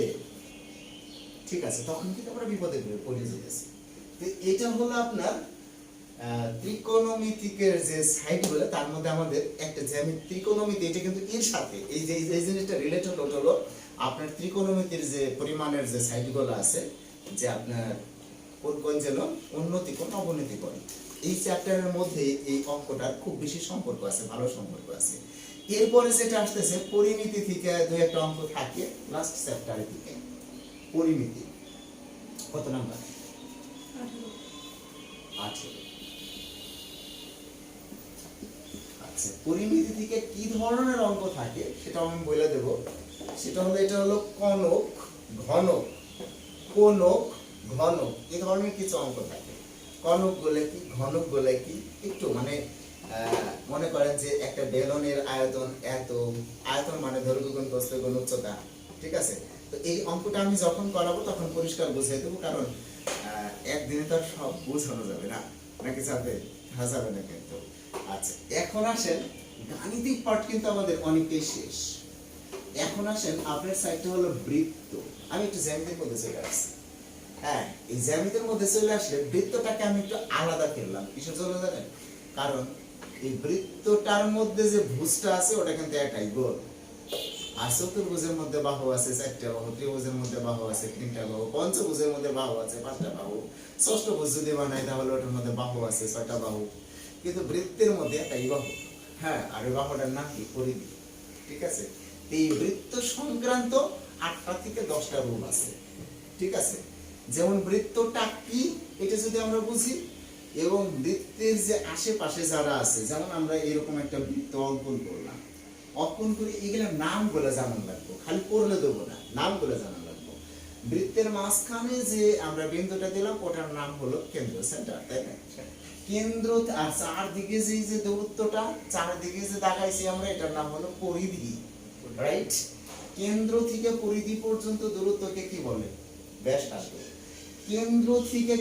ঠিক আছে, তখন কিন্তু আমরা বিপদে পড়ে যেতেছি। তো এটা হলো আপনার ত্রিকোণমিতিকের যে সাইডগুলো, তার মধ্যে আমাদের একটা জ্যামিতি ত্রিকোণমিতি, এটা কিন্তু এর সাথে এই যে এই জিনিসটা রিলেটেড হলো আপনার ত্রিকোণমিতির যে পরিমাণের যে সাইডগুলো আছে, যে আপনার কোন যেন উন্নতি কোণ অবনতি কোণ, এই চ্যাপ্টারের মধ্যে এই অঙ্কটার খুব বেশি সম্পর্ক আছে, ভালো সম্পর্ক আছে। এরপরে যেটা আসতেছে পরিমিতি থেকে দুই একটা অঙ্ক থাকে লাস্ট চ্যাপ্টারের দিকে। পরিমিতি কত নাম্বার? 18। আচ্ছা, পরিমিতি থেকে কি ধরনের অঙ্ক থাকে সেটা আমি বলে দেব। সেটা হলো, এটা হলো কনক, ঘনক, কোনক, ঘনক, এই ধরনের কিছু অঙ্ক থাকে। কনক বলে কি, ঘনক বলে কি, একটু মানে মনে করেন যে একটা বেলনের আয়তন এত, আয়তন মানে দৈর্ঘ্য গুণ প্রস্থ গুণ উচ্চতা, ঠিক আছে? তো এই অঙ্কটা আমি যখন করাবো তখন পরিষ্কার বুঝিয়ে দেবো, কারণ একদিনে তো আর সব বোঝানো যাবে না, নাকি যাবে? যাবে না কিন্তু। আচ্ছা, এখন আসেন গাণিতিক পার্ট কিন্তু আমাদের অনেকটাই শেষ। এখন আসেন আপনার সাইডটা হলো বৃত্ত। আমি একটু জ্যামিতির মধ্যে চলে আসছি। হ্যাঁ, এই জ্যামিতির মধ্যে চলে আসলে বৃত্তটাকে আমি একটু আলাদা করলাম। কিসের জন্য জানেন? কারণ এই বৃত্তটার মধ্যে যে ভুজটা আছে ওটা কিন্তু একটাই, গোল। আর চতুর্ভুজের মধ্যে বাহু আছে 4টা বাহু, ত্রিভুজের মধ্যে বাহু আছে 3টা বাহু, পঞ্চভুজের মধ্যে বাহু আছে 5টা বাহু, ষষ্ঠভুজ যদি বানাই তাহলে ওটার মধ্যে বাহু আছে 6টা বাহু। কিন্তু বৃত্তের মধ্যে একটাই বাহু। হ্যাঁ, আর ওই বাহুটার নাম কি? পরিধি। ঠিক আছে? এই বৃত্ত সংক্রান্ত 8টা থেকে 10টা রূপ আছে। ঠিক আছে? যেমন বৃত্তটা কি এটা যদি আমরা বুঝি, এবং বৃত্তের যে আশেপাশে যারা আছে, যেমন আমরা এরকম একটা বৃত্ত অঙ্কন করলাম, অঙ্কন করে এগুলোর নামগুলো জানান লাগবো, খালি করলে দেবো না, নামগুলো জানান লাগবো। বৃত্তের মাঝখানে যে আমরা বিন্দুটা দিলাম ওটার নাম হলো কেন্দ্র, সেন্টার, তাই না? কেন্দ্র আর চারদিকে যে দূরত্বটা, চারদিকে যে দেখাইছি আমরা, এটার নাম হলো পরিধি, রাইট? কেন্দ্র থেকে পরিধি পর্যন্ত দূরত্বকে কি বলে? ব্যাসার্ধ। কেন্দ্র থেকে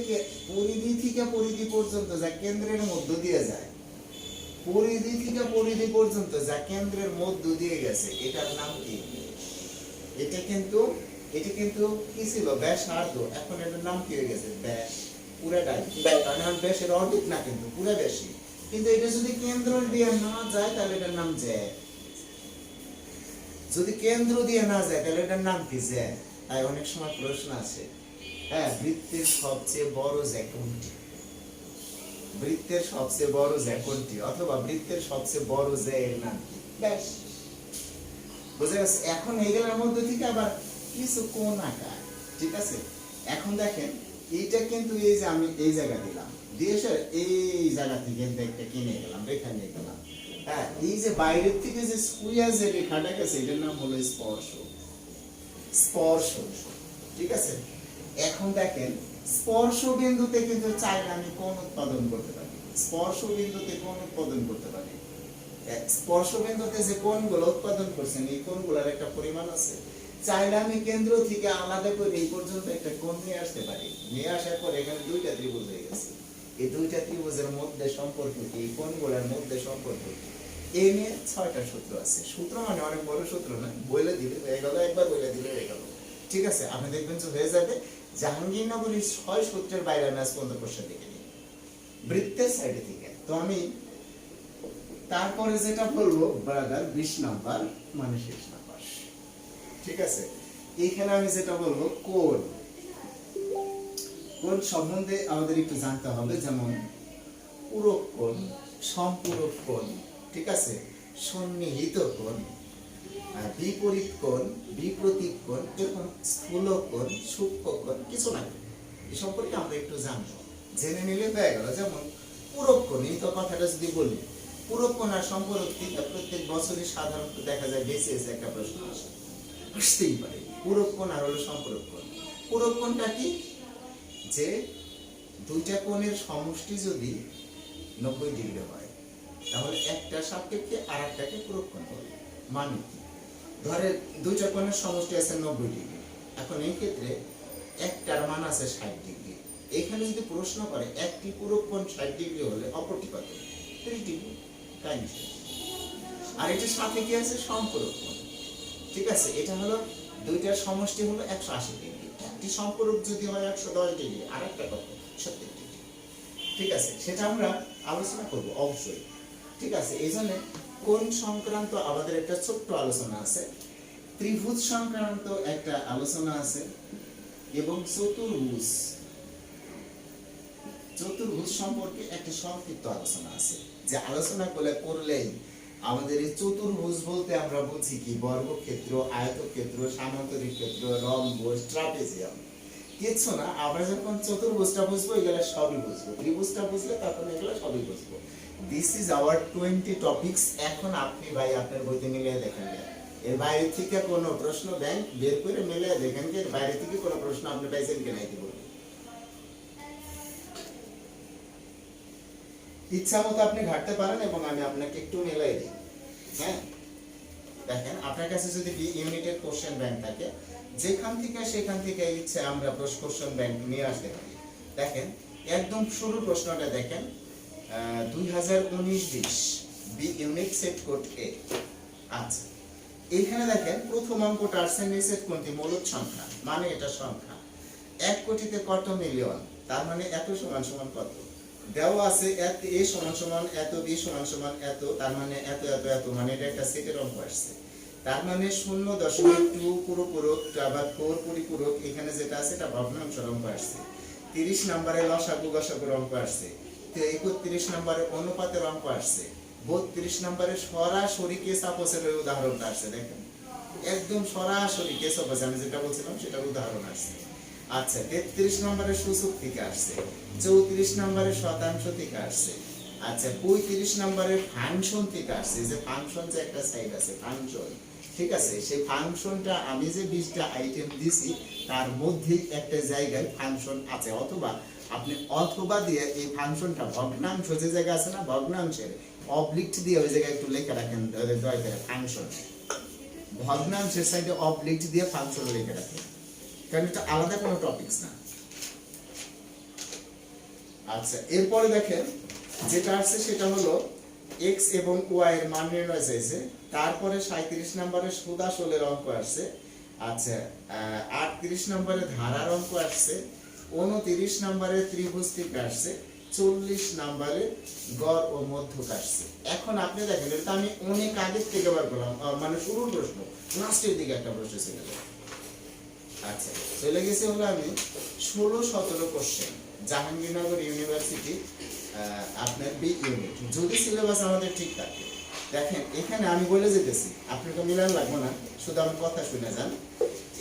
পরিধি থেকে পরিধি পর্যন্ত যা কেন্দ্রের মধ্য দিয়ে যায়, পরিধি থেকে পরিধি পর্যন্ত যা কেন্দ্রের মধ্য দিয়ে গেছে, এটার নাম কি? এটা কিন্তু কি ছিল? ব্যাসার্ধ। এখন এটার নাম কি হয়ে গেছে? ব্যাস। পুরাটাই, কারণ ব্যাসের অর্ধেক না, কিন্তু পুরা ব্যাসই। কিন্তু এটা যদি কেন্দ্র দিয়ে না যায় তাহলে এটার নাম জ্যা। যদি কেন্দ্র দিয়ে না যায় তাহলে এটার নাম কি? জ্যা। তাই অনেক সময় প্রশ্ন আছে, হ্যাঁ, বৃত্তের সবচেয়ে বড় জ্যা কোনটি? বৃত্তের সবচেয়ে বড় জ্যা কোনটি? অথবা বৃত্তের সবচেয়ে বড় জ্যা এর নাম কি? ব্যাস। বুঝে গেছে? এখন এইগুলোর মধ্যে থেকে আবার কিছু কোণ আকার। ঠিক আছে? এখন দেখেন, এইটা কিন্তু এই যে আমি এই জায়গা দিলাম, দিয়ে এই জায়গা থেকে একটা কিনে গেলাম, রেখা নিয়ে গেলাম। হ্যাঁ, এই যে বাইরের থেকে যে স্কুইয়ার যে রেখাটা গেছে এটার নাম হলো স্পর্শ। স্পর্শ। ঠিক আছে? এখন দেখেন, স্পর্শ বিন্দুতে কিন্তু চাইলে আমি কোণ উৎপাদন করতে পারি। স্পর্শ বিন্দুতে কোণ উৎপাদন করতে পারি। স্পর্শ বিন্দুতে যে কোণগুলো উৎপাদন করছেন, এই কোণগুলোর একটা পরিমাণ আছে। চাইলে আমি কেন্দ্র থেকে আলাদা করে এই পর্যন্ত একটা কোণ নিয়ে আসতে পারি। নিয়ে আসার পর এখানে 2টা ত্রিভুজ হয়ে গেছে। এই 2টা ত্রিভুজের মধ্যে সম্পর্ক কি? এই কোণগুলোর মধ্যে সম্পর্ক কি? এই নিয়ে 6টা সূত্র আছে। সূত্র মানে অনেক বড় সূত্র না, বলে দিলে হয়ে গেল, একবার বলে দিলে হয়ে গেল। ঠিক আছে? আপনি দেখবেন যে হয়ে যাবে। জাহাঙ্গীরনগরের 6 সূত্রের বাইরে আমি আজ পর্যন্ত প্রশ্ন দেখিনি বৃত্তের সাইডে থেকে। তো আমি তারপরে যেটা বলবো ব্রাদার 20 নাম্বার মানে শেষ নাম্বার। ঠিক আছে? এইখানে আমি যেটা বলবো কোণ। কোণ সম্বন্ধে আমাদের একটু জানতে হবে, যেমন পূরক কোণ, সম্পূরক কোণ, ঠিক আছে, সন্নিহিত কোণ, বিপরীত কোণ, বিপ্রতীক কোণ, এরকম স্থূল কোণ, সূক্ষ্ম কোণ, কিছু নাই। এই সম্পর্কে আমরা একটু জানবো, জেনে নিলে হয়ে গেল। যেমন পূরক কোণ, এই তো কথাটা যদি বলি, পূরক কোণ আর সম্পূরক কোণ প্রত্যেক বছরই সাধারণত দেখা যায় বিসিএস একটা প্রশ্ন আসতেই পারে। পূরক কোণ আর হলো সম্পূরক কোণ। পূরক কোণটা কি? যে 2টা কোণের সমষ্টি যদি 90 ডিগ্রি হয় তাহলে একটা সাপেক্ষে আর একটাকে পূরক কোণ বলে। মানে কি? ধরে 2টা কোণের সমষ্টি আছে 90 ডিগ্রি। এখন এই ক্ষেত্রে একটার মান আছে 60 ডিগ্রি। এখানে যদি প্রশ্ন করে একটি পূরক কোণ 60 ডিগ্রি হলে অপরটি কত? 30 ডিগ্রি। তাই না? আর এটার সাথে কি আছে? সম্পূরক কোণ। ঠিক আছে? এটা হলো 2টার সমষ্টি হলো 180 ডিগ্রি। একটি সম্পূরক যদি হয় 110 ডিগ্রি, আর একটা কত? 70 ডিগ্রি। ঠিক আছে? সেটা আমরা আলোচনা করব অবশ্যই। ঠিক আছে? এই জন্য কোণ সংক্রান্ত আমাদের একটা ছোট্ট আলোচনা আছে, ত্রিভুজ সংক্রান্ত একটা আলোচনা আছে, এবং চতুর্ভুজ সম্পর্কে একটা সংক্ষিপ্ত আলোচনা আছে। যে আলোচনা করলেই আমাদের এই চতুর্ভুজ বলতে আমরা বুঝি কি? বর্গক্ষেত্র, আয়তক্ষেত্র, সামান্তরিক ক্ষেত্র, রম্বস, ট্রাপিজিয়াম, কিছু না। আমরা যখন চতুর্ভুজটা বুঝবো এগুলো সবই বুঝবো, ত্রিভুজটা বুঝলে তখন এগুলো সবই বুঝবো। This is our 20 topics. এখন আপনি ভাই আপনার বইতে মিলিয়ে দেখেন, এর বাইরে থেকে কোনো প্রশ্ন ব্যাংক বের করে মিলিয়ে দেখেন যে এর বাইরে থেকে কোনো প্রশ্ন আপনি পাইছেন কিনা। ইচ্ছা মতো আপনি ঘাটতে পারেন এবং আমি আপনাকে একটু মিলাই দিই। হ্যাঁ, দেখেন আপনার কাছে যদি বি ইউনিটের কোশ্চেন ব্যাংক থাকে, সেখান থেকে ইচ্ছে আমরা কোশ্চেন ব্যাংক নিয়ে আসতে পারি। দেখেন একদম শুরু প্রশ্নটা দেখেন, 2019-20 বি ইউনিট সেট কোড এ। আচ্ছা, এইখানে দেখেন প্রথম অঙ্কটা আসছে নিচের কোনটি মূলদ সংখ্যা, মানে এটা সংখ্যা। 1 কোটিতে কত মিলিয়ন, তার মানে এত সমান সমান কত দেওয়া আছে, এত এ সমান সমান এত, বি সমান সমান এত, তার মানে এত এত এত, মানে এটা একটা সেটের অঙ্ক আসছে। তার মানে 0.2 পুরোপূরক আবার 4 পরিপূরক, এখানে যেটা আছে এটা ভগ্নাংশের অঙ্ক আসছে। 30 নম্বরে লসাগু গসাগুর অঙ্ক আসছে। 31 নম্বরে অনুপাতের অঙ্ক আসছে। 32 নম্বরে সরাসরি কেস আপসের ওই উদাহরণটা আসছে। দেখেন একদম সরাসরি কেস আপস, আমি যেটা বলছিলাম সেটার উদাহরণ আসছে। আচ্ছা 33 নম্বরে সূচক থেকে আসছে। 34 নম্বরে শতাংশ থেকে আসছে। আচ্ছা 35 নম্বরে ফাংশন থেকে আসছে, যে ফাংশন যে একটা সাইড আছে ফাংশন, ঠিক আছে, সেই ফাংশনটা আমি যে 20টা আইটেম দিছি তার মধ্যেই একটা জায়গায় ফাংশন আছে, অথবা আপনি অথবা দিয়ে এই ফাংশনটা ভগ্নাংশ যে জায়গা আছে না, ভগ্নাংশের অবলিক্ট দিয়ে ওই জায়গায় একটু লেখা রাখেন দয়া করে, ফাংশন ভগ্নাংশের সাইডে অবলিক্ট দিয়ে ফাংশন লিখে রাখেন, কারণ এটা আলাদা কোনো টপিকস না। আচ্ছা এরপরে দেখেন যেটা আছে সেটা হলো x এবং y এর মান নির্ণয় চাইছে। তারপরে 37 নম্বরে সুদ আসলের অঙ্ক আসছে। আচ্ছা 38 নম্বরে ধারার অঙ্ক আসছে। 29 নম্বরে ত্রিভুজ থেকে আসছে। 40 নম্বরে গড় ও মধ্যক আসছে। এখন আপনি দেখেন এটা আমি অনেক আগে থেকে বার করলাম, মানে শুরুর প্রশ্ন লাস্টের দিকে একটা প্রশ্ন ছিল। আচ্ছা চলে গেছে হলো আমি 16-17 কোশ্চেন জাহাঙ্গীরনগর ইউনিভার্সিটি আপনার বি ইউনিট, যদি সিলেবাস আমাদের ঠিক থাকে। দেখেন এখানে আমি বলে যেতেছি, আপনাকে মিলান লাগবে না, শুধু আমার কথা শুনে যান।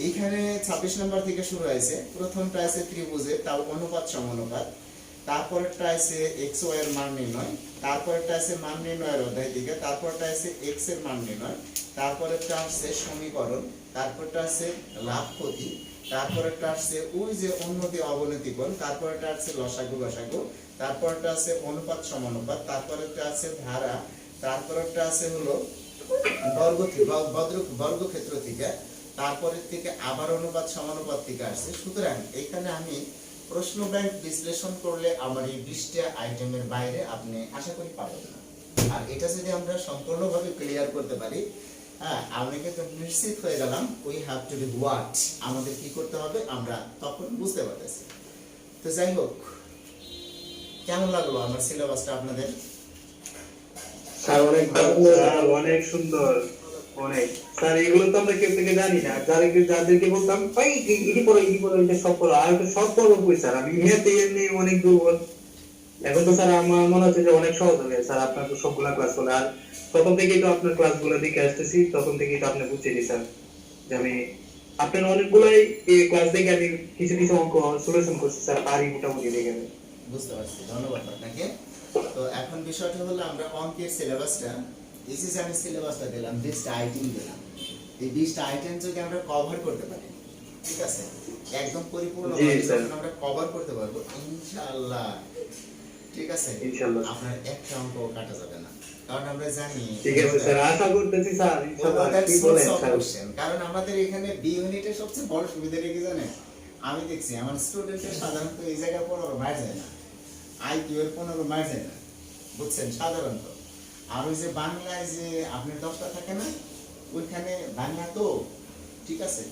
এইখানে 26 নম্বর থেকে শুরু হয়েছে। প্রথমটা আছে ত্রিভুজের, তাও অনুপাত সমানুপাত। তারপরটা আছে এক্স ওয়াই এর মান নির্ণয়। তারপরটা আছে মান নির্ণয়ের অধ্যায় দিকে। তারপরটা আছে এক্স এর মান নির্ণয়। তারপরটা আছে সমীকরণ। তারপরটা আছে লাভ ক্ষতি। তারপরটা আছে ওই যে উন্নতি অবনতি কোণ। তারপরটা আছে লসাগু গসাগু। তারপরটা আছে অনুপাত সমানুপাত। তারপরটা আছে ধারা। তারপরটা আছে হলো বর্গক্ষেত্র থেকে। তারপরের থেকে আবার অনুপাত সমানুপাত থেকে আসছে। সুতরাং এখানে আমি প্রশ্ন ব্যাংক বিশ্লেষণ করলে আমার এই 20টা আইটেমের বাইরে আপনি আশা করি পাবেন না। আর এটা যদি আমরা সম্পূর্ণভাবে ক্লিয়ার করতে পারি, হ্যাঁ আমি কিন্তু নিশ্চিত হয়ে গেলাম we have to do what, আমাদের কি করতে হবে আমরা তখন বুঝতে পারতেছি। তো যাই হোক, কেমন লাগলো আমার সিলেবাসটা আপনাদের? স্যার অনেক ভালো স্যার অনেক সুন্দর, অনেক। স্যার এগুলো তো আমরা কেউ থেকে জানি না, যাদেরকে বলতাম ভাই এটি পড়ো এটা সব পড়ো, আর তো সব পড়বো কই স্যার, আমি ইহাতে এমনি অনেক দুর্বল। এখন তো স্যার আমার মনে হচ্ছে যে অনেক সহজ হবে স্যার, আপনার তো সবগুলা ক্লাস হলো। আর প্রথম থেকেই তো আপনার ক্লাসগুলো দেখে আসতেছি, তখন থেকেই তো আপনি বুঝছেন স্যার যে আমি আপনার অনেকগুলাই ক্লাস দেখে আমি কিছু কিছু অঙ্ক সলিউশন করছি স্যার, পারি মোটামুটি দেখে। বুঝতে পারছি, ধন্যবাদ আপনাকে। তো এখন বিষয়টা হলো আমরা অঙ্কের সিলেবাসটা, এই যে আমি সিলেবাসটা দিলাম 20টা আইটেম দিলাম, এই 20টা আইটেম যদি আমরা কভার করতে পারি, ঠিক আছে, একদম পরিপূর্ণভাবে যখন আমরা কভার করতে পারবো ইনশাআল্লাহ, ঠিক আছে, ইনশাআল্লাহ আপনার একটা অঙ্ক কাটা যাবে না। কারণ আমরা জানি, ঠিক আছে স্যার, আশা করতেছি স্যার ইনশাআল্লাহ। কি বলেন স্যার? কারণ আমাদের এখানে বি ইউনিটের সবচেয়ে বড় সুবিধা কি জানেন, আমি দেখছি আমার স্টুডেন্টের সাধারণত এই জায়গায় 15 মার্ক যায় না, আইকিউ এর 15 মার্ক যায় না, বুঝছেন, সাধারণত। আর ওই যে বাংলায় যে আপনার 10টা থাকে না, ওইখানে বাংলা তো ঠিক আছে,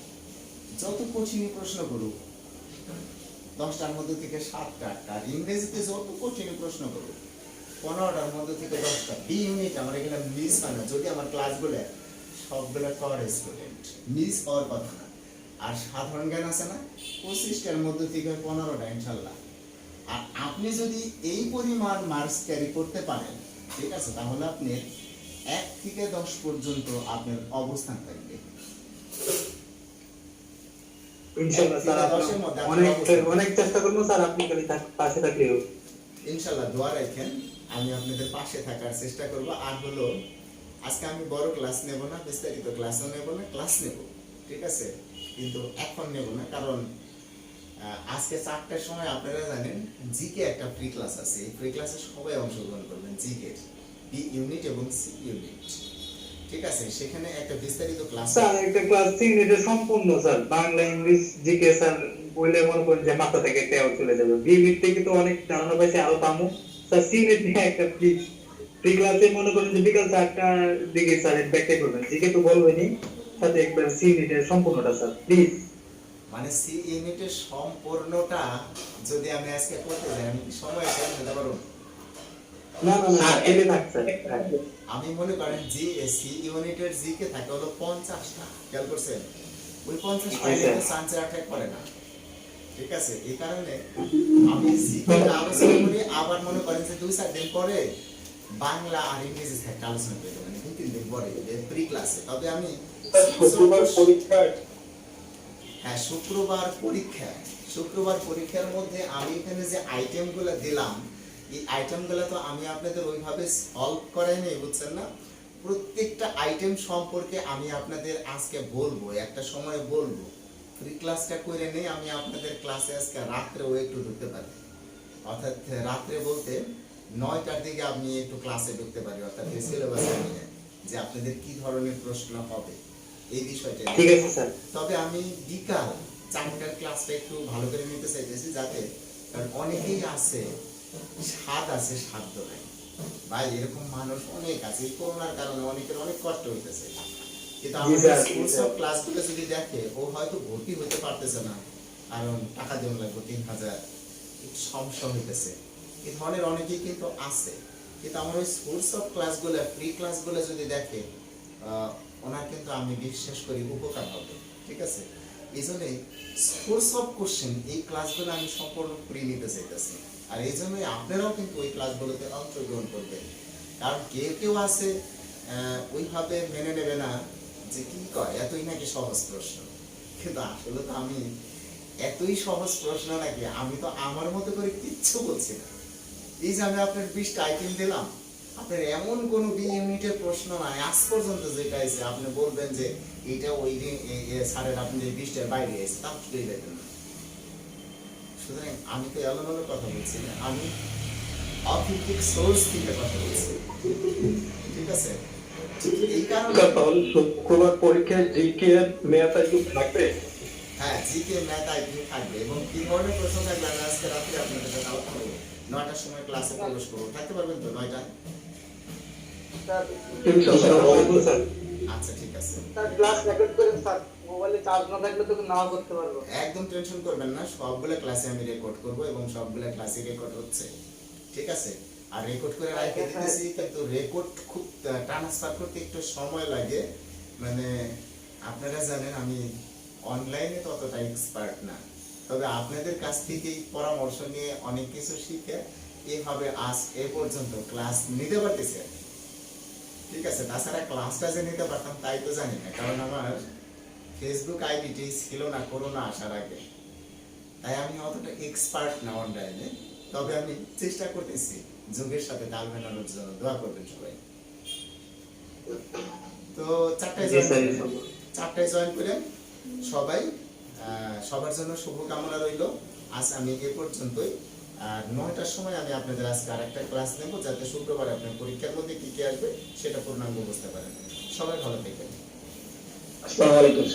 যত কঠিন প্রশ্ন করুক 10টার মধ্যে থেকে 7টা 8টা, আর ইংরেজিতে যত কঠিন প্রশ্ন করুক 15টার মধ্যে থেকে 10টা। বি ইউনিট আমার এখানে মিস হয় না, যদি আমার ক্লাসগুলো সবগুলো কভার স্টুডেন্ট, মিস হওয়ার কথা না। আর সাধারণ জ্ঞান আছে না 25টার মধ্যে থেকে 15টা ইনশাল্লাহ। আর আপনি যদি এই পরিমাণ মার্কস ক্যারি করতে পারেন, ঠিক আছে, তাহলে আপনি 1 থেকে 10 পর্যন্ত আপনার অবস্থান থাকবে ইনশাআল্লাহ স্যার, অনেক চেষ্টা করবো স্যার, আপনি খালি পাশে থাকলেও। ইনশাল্লাহ দোয়া রাখেন, আমি আপনাদের পাশে থাকার চেষ্টা করব। আর হলো আজকে আমি বড় ক্লাস নেব না, বিস্তারিত ক্লাসও নেব না, ক্লাস নেব, ঠিক আছে, কিন্তু এখন নেব না, কারণ আজকে 4টার সময় আপনারা জানেন জিকে একটা ফ্রি ক্লাস আছে, এই ফ্রি ক্লাসে সবাই অংশগ্রহণ করবেন, জিকে বি ইউনিট এবং সি ইউনিট, ঠিক আছে, সেখানে একটা বিস্তারিত ক্লাস স্যার, একটা ক্লাস 3 এটা সম্পূর্ণ sir, Bangla English GK sir বললে মনে করেন যে মাথা থেকে তেও চলে যাবে। বি ইউনিট থেকে তো অনেক ধারণা পাইছে, আরো পামু স্যার। সি ইউনিট নিয়ে একটা প্লিজ ফ্রি ক্লাসে মনে করেন যে বিকাল 4টার দিকে স্যার ব্যাখ্যা করবেন, জিকে তো বলবেনই, সাথে একবার সি ইউনিটের সম্পূর্ণটা স্যার প্লিজ। মানে সি ইউনিটের সম্পূর্ণটা যদি আমি আজকে করতে যাই আমি কি সময় শেষ হতে পারবো? না না না, এনে থাক স্যার। আমি মনে করেন জি সি ইউনিটের জি কে থাকে হলো 50টা, খেয়াল করছেন? ওই 50 পাইলে তো সানসে অ্যাটাক করে না, ঠিক আছে? এই কারণে আমি জি কে আলোচনা করি, আবার মনে করেন যে 2-4 দিন পরে বাংলা আর ইংরেজি থেকে আলোচনা করি, মানে 2-3 দিন পরে প্রি ক্লাসে। তবে আমি শুক্রবার পরীক্ষা। হ্যাঁ, শুক্রবার পরীক্ষার মধ্যে আমি এখানে যে আইটেমগুলো দিলাম, এই আইটেমগুলো তো আমি আপনাদের ওইভাবে সলভ করাই নেই, বুঝছেন না? প্রত্যেকটা আইটেম সম্পর্কে আমি আপনাদের আজকে বলবো, একটা সময় বলবো। ফ্রি ক্লাসটা করে নেই, আমি আপনাদের ক্লাসে আজকে রাত্রেও একটু ঢুকতে পারি, অর্থাৎ রাত্রে বলতে 9টার দিকে আমি একটু ক্লাসে ঢুকতে পারি, অর্থাৎ এই সিলেবাসে নিয়ে যে আপনাদের কি ধরনের প্রশ্ন হবে এই বিষয়টা নিয়ে। ঠিক আছে স্যার। তবে আমি বিকাল 4টার ক্লাসটা একটু ভালো করে নিতে চাইতেছি, যাতে, কারণ অনেকেই আছে স্বাদ আছে সাধ্য নাই ভাই, এরকম মানুষ অনেক আছে। এই করোনার কারণে অনেকের অনেক কষ্ট হইতেছে, কিন্তু আমাদের স্কুলস অফ ক্লাসগুলো যদি দেখে, ও হয়তো ভর্তি হতে পারতেছে না, কারণ টাকা দেওয়া লাগবে 3000, একটু সমস্যা হইতেছে। এই ধরনের অনেকেই কিন্তু আছে, কিন্তু আমার ওই স্কুলস অফ ক্লাসগুলো, ফ্রি ক্লাসগুলো যদি দেখে, ওনার কিন্তু আমি বিশ্বাস করি উপকার হবে, ঠিক আছে? এই জন্যই সোর্স অফ কোশ্চেন এই ক্লাসগুলো আমি সম্পূর্ণ ফ্রি নিতে চাইতেছি, আর এই জন্যই আপনারাও কিন্তু ওই ক্লাসগুলোতে অংশগ্রহণ করবেন। কারণ কেউ আছে ওইভাবে মেনে নেবে না যে কি কয় এতই নাকি সহজ প্রশ্ন, কিন্তু আসলে তো আমি এতই সহজ প্রশ্ন নাকি, আমি তো আমার মতো করে কিচ্ছু বলছি না। এই যে আমি আপনার 20টা আইটেম দিলাম, আপনার এমন কোন বি ইউনিটের প্রশ্ন নাই আজ পর্যন্ত যেটা আছে আপনি বলবেন যে এটা ওই স্যারের আপনি 20টার বাইরে আছে, তা কিছুই দেখেন না। সুতরাং আমি তো এলোমেলো কথা বলছি না, আমি অথেন্টিক সোর্স থেকে কথা বলছি, ঠিক আছে? এই কারণে তাহলে শুক্রবার পরীক্ষায় জিকে ম্যাথ আইকিউ থাকবে। হ্যাঁ, জিকে ম্যাথ আইকিউ থাকবে, এবং কি ধরনের প্রশ্ন থাকবে আমি আজকে রাত্রে আপনাদের সাথে আলোচনা করবো। 9টার সময় ক্লাসে প্রবেশ করবো, থাকতে পারবেন তো 9টায়? আচ্ছা ঠিক আছে, ক্লাস রেকর্ড করেন স্যার, মোবাইলে চার্জ না থাকলে তো নাও করতে পারবো। একদম টেনশন করবেন না, সবগুলো ক্লাসে আমি রেকর্ড করব, এবং সবগুলো ক্লাসে রেকর্ড হচ্ছে, ঠিক আছে? আর রেকর্ড করে রাখতে দিতেছি, কিন্তু রেকর্ড খুব ট্রান্সফার করতে একটু সময় লাগে, মানে আপনারা জানেন আমি অনলাইনে ততটা এক্সপার্ট না, তবে আপনাদের কাছ থেকেই পরামর্শ নিয়ে অনেক কিছু শিখে এইভাবে আজ এ পর্যন্ত ক্লাস নিতে পারতেছি, ঠিক আছে? তাছাড়া ক্লাসটা যে নিতে পারতাম তাই তো জানি না, কারণ আমার ফেসবুক আইডিটি ছিল না করোনা আসার আগে, তাই আমি অতটা এক্সপার্ট না অনলাইনে। তবে আমি চেষ্টা করতেছি যুগের সাথে তাল মেলানোর জন্য, দোয়া করবেন সবাই। তো 4টায় জয়েন করেন সবাই, সবার জন্য শুভকামনা রইল। আজ আমি এ পর্যন্তই, আর 9টার সময় আমি আপনাদের আজকে আরেকটা ক্লাস নেব, যাতে শুক্রবার আপনার পরীক্ষার মধ্যে কি কি আসবে সেটা পূর্ণাঙ্গ বুঝতে পারেন। সবাই ভালো থাকবেন। আসসালামু আলাইকুম।